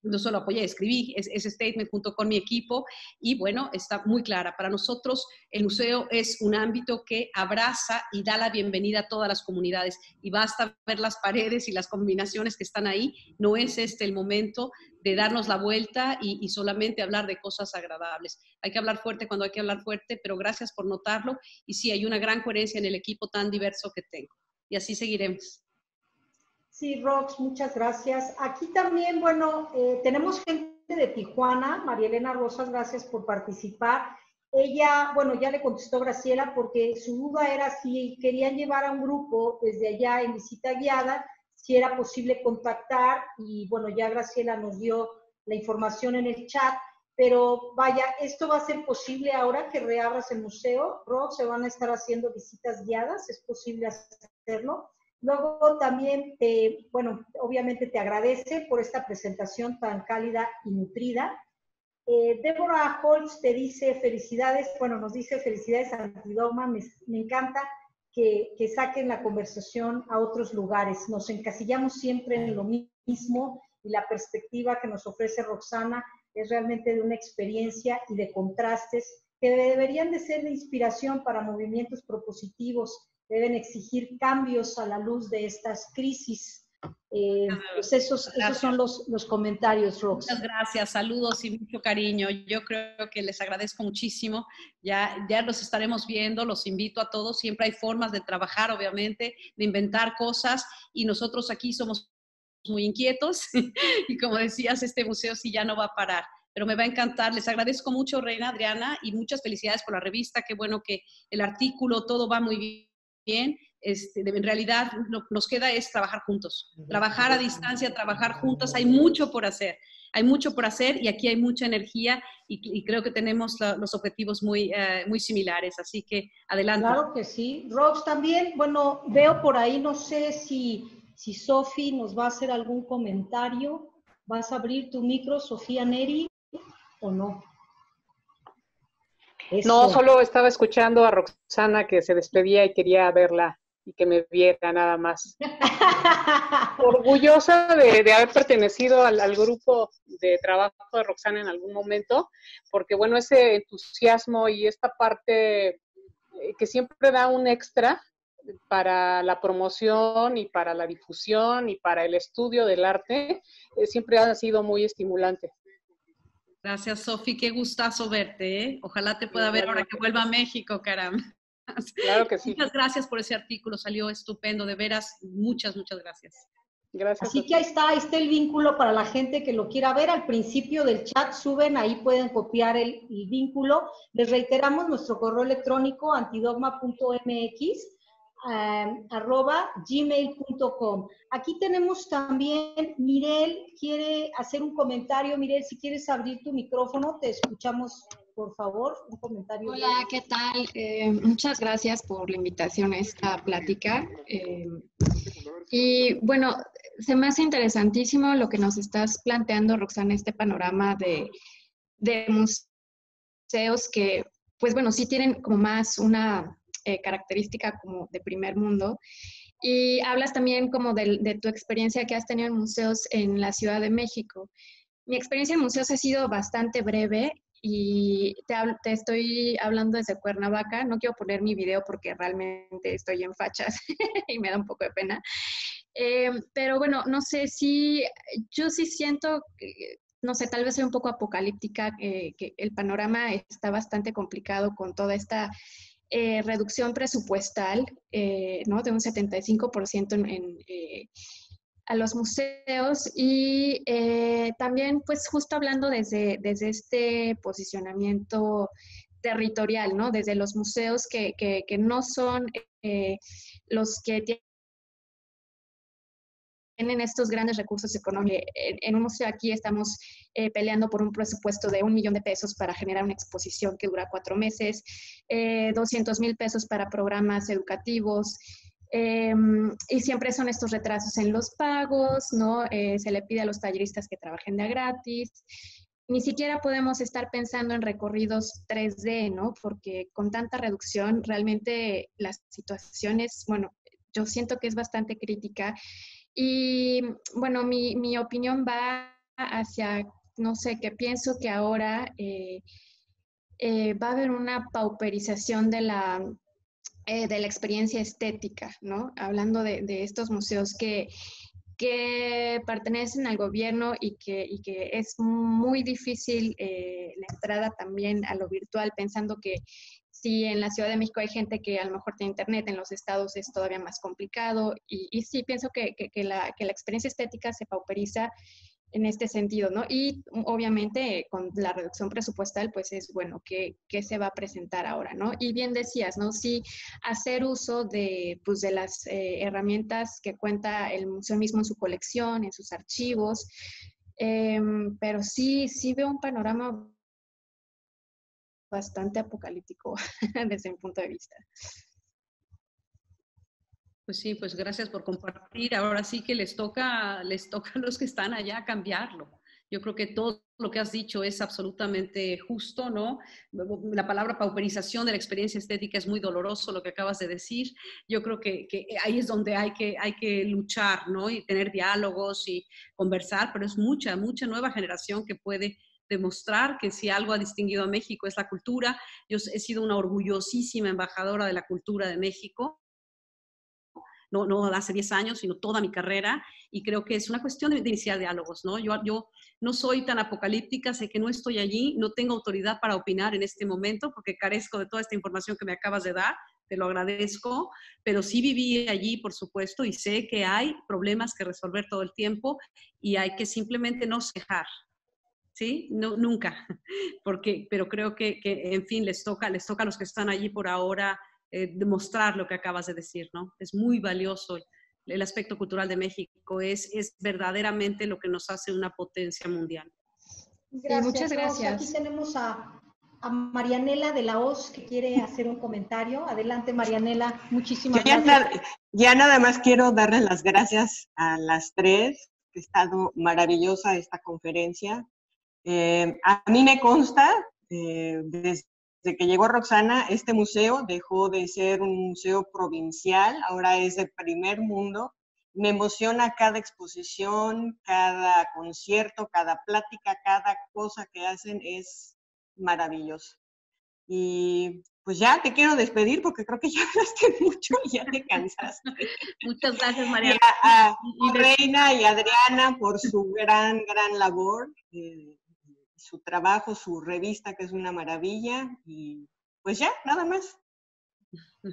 no solo apoyé, escribí ese statement junto con mi equipo y bueno, está muy clara. Para nosotros el museo es un ámbito que abraza y da la bienvenida a todas las comunidades y basta ver las paredes y las combinaciones que están ahí. No es el momento de darnos la vuelta y solamente hablar de cosas agradables. Hay que hablar fuerte cuando hay que hablar fuerte, pero gracias por notarlo y sí, hay una gran coherencia en el equipo tan diverso que tengo y así seguiremos. Sí, Rox, muchas gracias. Aquí también, bueno, tenemos gente de Tijuana. María Elena Rosas, gracias por participar. Ella, bueno, ya le contestó Graciela porque su duda era si querían llevar a un grupo desde allá en visita guiada, si era posible contactar y bueno, ya Graciela nos dio la información en el chat. pero vaya, esto va a ser posible ahora que reabras el museo. Se van a estar haciendo visitas guiadas, es posible hacerlo. Luego también, bueno, obviamente te agradece por esta presentación tan cálida y nutrida. Débora Holtz te dice felicidades, bueno, nos dice felicidades a Antidogma, me encanta que saquen la conversación a otros lugares. Nos encasillamos siempre en lo mismo y la perspectiva que nos ofrece Roxana es realmente de una experiencia y de contrastes que deberían de ser de inspiración para movimientos propositivos, deben exigir cambios a la luz de estas crisis. Pues esos son los comentarios, Rox. Muchas gracias, saludos y mucho cariño. Yo creo que les agradezco muchísimo. Ya los estaremos viendo, los invito a todos. Siempre hay formas de trabajar, obviamente, de inventar cosas y nosotros aquí somos muy inquietos y como decías, este museo sí ya no va a parar, pero me va a encantar. Les agradezco mucho, Reina Adriana, y muchas felicidades por la revista. Qué bueno que el artículo, todo va muy bien. En realidad nos queda es trabajar juntos, trabajar a distancia, trabajar juntos. Hay mucho por hacer y aquí hay mucha energía y creo que tenemos los objetivos muy similares, así que adelante. Claro que sí. Rox, también, bueno, veo por ahí, no sé si Sofi nos va a hacer algún comentario. ¿Vas a abrir tu micro, Sofía Neri, o no? Eso. No, solo estaba escuchando a Roxana que se despedía y quería verla y que me viera nada más. Orgullosa de haber pertenecido al grupo de trabajo de Roxana en algún momento, porque bueno, ese entusiasmo y esta parte que siempre da un extra para la promoción y para la difusión y para el estudio del arte, siempre ha sido muy estimulante. Gracias, Sofi, qué gustazo verte, ¿eh? Ojalá te pueda ver ahora que vuelva a México, caramba. Claro que sí. Muchas gracias por ese artículo, salió estupendo, de veras, muchas gracias. Gracias. Así que ahí está el vínculo para la gente que lo quiera ver. Al principio del chat suben, ahí pueden copiar el vínculo. Les reiteramos nuestro correo electrónico antidogma.mx @gmail.com. Aquí tenemos también, Mirel quiere hacer un comentario. Mirel, si quieres abrir tu micrófono, te escuchamos, por favor, un comentario. Hola, ¿qué tal? Muchas gracias por la invitación a esta plática. Y bueno, se me hace interesantísimo lo que nos estás planteando, Roxana, este panorama de museos que, pues bueno, sí tienen como más una característica como de primer mundo. Y hablas también como de tu experiencia que has tenido en museos en la Ciudad de México. Mi experiencia en museos ha sido bastante breve y te estoy hablando desde Cuernavaca. No quiero poner mi video porque realmente estoy en fachas y me da un poco de pena. Pero bueno, no sé si yo sí siento que, no sé, tal vez soy un poco apocalíptica, que el panorama está bastante complicado con toda esta reducción presupuestal, ¿no? De un 75% a los museos y también, pues, justo hablando desde este posicionamiento territorial, ¿no? Desde los museos que no son los que tienen estos grandes recursos económicos. En un museo aquí estamos peleando por un presupuesto de $1 millón para generar una exposición que dura 4 meses, 200,000 pesos para programas educativos, y siempre son estos retrasos en los pagos, ¿no? Se le pide a los talleristas que trabajen de a gratis. Ni siquiera podemos estar pensando en recorridos 3D, ¿no? Porque con tanta reducción, realmente la situación es, bueno, yo siento que es bastante crítica. Y bueno, mi opinión va hacia, no sé, que pienso que ahora va a haber una pauperización de la experiencia estética, ¿no? Hablando de estos museos que pertenecen al gobierno y que es muy difícil la entrada también a lo virtual, pensando que si en la Ciudad de México hay gente que a lo mejor tiene internet, en los estados es todavía más complicado. Y sí, pienso que la experiencia estética se pauperiza en este sentido, ¿no? Y obviamente con la reducción presupuestal, pues es bueno que se va a presentar ahora, ¿no? Y bien decías, ¿no? Sí, hacer uso de las herramientas que cuenta el museo mismo en su colección, en sus archivos, pero sí veo un panorama bastante apocalíptico desde mi punto de vista. Pues sí, pues gracias por compartir. Ahora sí que les toca a los que están allá cambiarlo. Yo creo que todo lo que has dicho es absolutamente justo, ¿no? La palabra pauperización de la experiencia estética es muy doloroso, lo que acabas de decir. Yo creo que ahí es donde hay que luchar, ¿no? Y tener diálogos y conversar, pero es mucha nueva generación que puede demostrar que si algo ha distinguido a México es la cultura. Yo he sido una orgullosísima embajadora de la cultura de México. No hace 10 años, sino toda mi carrera, y creo que es una cuestión de iniciar diálogos, ¿no? Yo no soy tan apocalíptica, sé que no estoy allí, no tengo autoridad para opinar en este momento, porque carezco de toda esta información que me acabas de dar, te lo agradezco, pero sí viví allí, por supuesto, y sé que hay problemas que resolver todo el tiempo, y hay que simplemente no cejar, ¿sí? No, nunca, pero creo que, en fin, les toca a los que están allí por ahora demostrar lo que acabas de decir, ¿no? Es muy valioso. El aspecto cultural de México es verdaderamente lo que nos hace una potencia mundial. Gracias, muchas gracias. Aquí tenemos a Marianela de la Hoz que quiere hacer un comentario. Adelante, Marianela. Muchísimas gracias. Ya nada más quiero darles las gracias a las tres, que ha estado maravillosa esta conferencia. A mí me consta, desde que llegó Roxana, este museo dejó de ser un museo provincial, ahora es de primer mundo. Me emociona cada exposición, cada concierto, cada plática, cada cosa que hacen es maravilloso. Y pues ya te quiero despedir porque creo que ya hablaste mucho y ya te cansaste. Muchas gracias, María. Y a Reina y a Adriana por su gran labor, su trabajo, su revista, que es una maravilla. Y pues ya, nada más.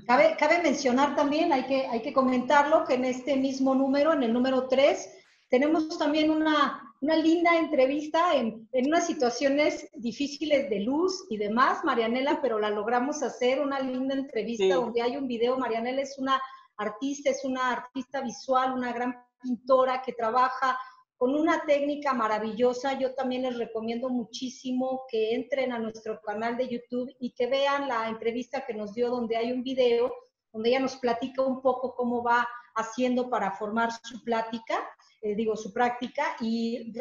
Cabe mencionar también, hay que comentarlo, que en este mismo número, en el número 3, tenemos también una linda entrevista en unas situaciones difíciles de luz y demás, Marianela, pero la logramos hacer, una linda entrevista, sí, donde hay un video. Marianela es una artista visual, una gran pintora que trabaja con una técnica maravillosa. Yo también les recomiendo muchísimo que entren a nuestro canal de YouTube y que vean la entrevista que nos dio, donde hay un video, donde ella nos platica un poco cómo va haciendo para formar su su práctica, y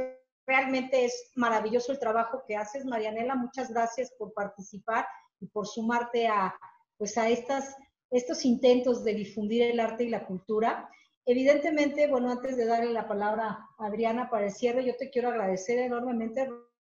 realmente es maravilloso el trabajo que haces, Marianela. Muchas gracias por participar y por sumarte a estos intentos de difundir el arte y la cultura. Evidentemente, bueno, antes de darle la palabra a Adriana para el cierre, yo te quiero agradecer enormemente,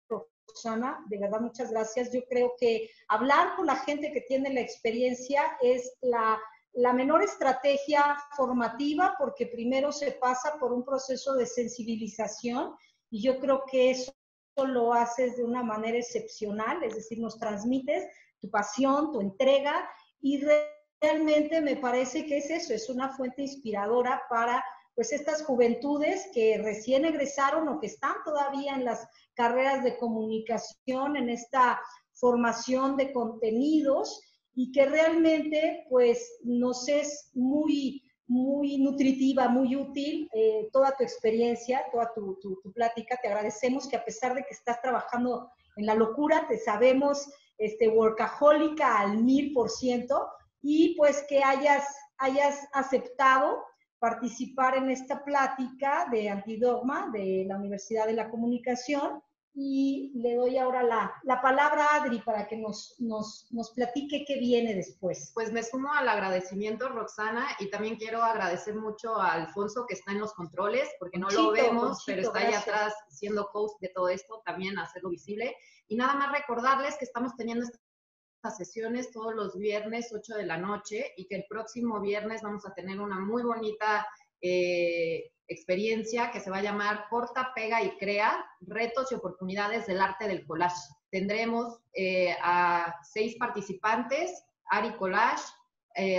Roxana, de verdad, muchas gracias. Yo creo que hablar con la gente que tiene la experiencia es la menor estrategia formativa, porque primero se pasa por un proceso de sensibilización, y yo creo que eso lo haces de una manera excepcional, es decir, nos transmites tu pasión, tu entrega, y realmente me parece que es eso, es una fuente inspiradora para pues estas juventudes que recién egresaron o que están todavía en las carreras de comunicación, en esta formación de contenidos, y que realmente pues nos es muy nutritiva, muy útil toda tu experiencia, toda tu plática. Te agradecemos que, a pesar de que estás trabajando en la locura, te sabemos workahólica al 1000%, y pues que hayas aceptado participar en esta plática de Antidogma de la Universidad de la Comunicación. Y le doy ahora la palabra a Adri para que nos platique qué viene después. Pues me sumo al agradecimiento, Roxana, y también quiero agradecer mucho a Alfonso, que está en los controles, porque no lo vemos, pero está ahí atrás siendo host de todo esto, también hacerlo visible. Y nada más recordarles que estamos teniendo estas sesiones todos los viernes 8 de la noche, y que el próximo viernes vamos a tener una muy bonita experiencia que se va a llamar Corta, Pega y Crea, retos y oportunidades del arte del collage. Tendremos a 6 participantes: Ari Collage,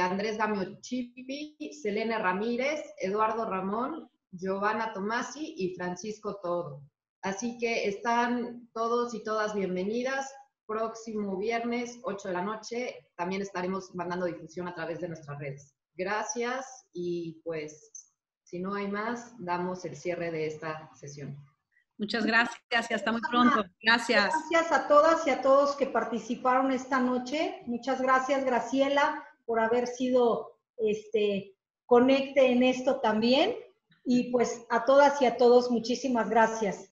Andrés Gamio Chipi, Selene Ramírez, Eduardo Ramón, Giovanna Tomasi y Francisco Todo. Así que están todos y todas bienvenidas. Próximo viernes 8 de la noche también estaremos mandando difusión a través de nuestras redes. Gracias, y pues si no hay más, damos el cierre de esta sesión. Muchas gracias y hasta muy pronto. Gracias. Gracias a todas y a todos que participaron esta noche. Muchas gracias, Graciela, por haber sido conecte en esto también. Y pues a todas y a todos, muchísimas gracias.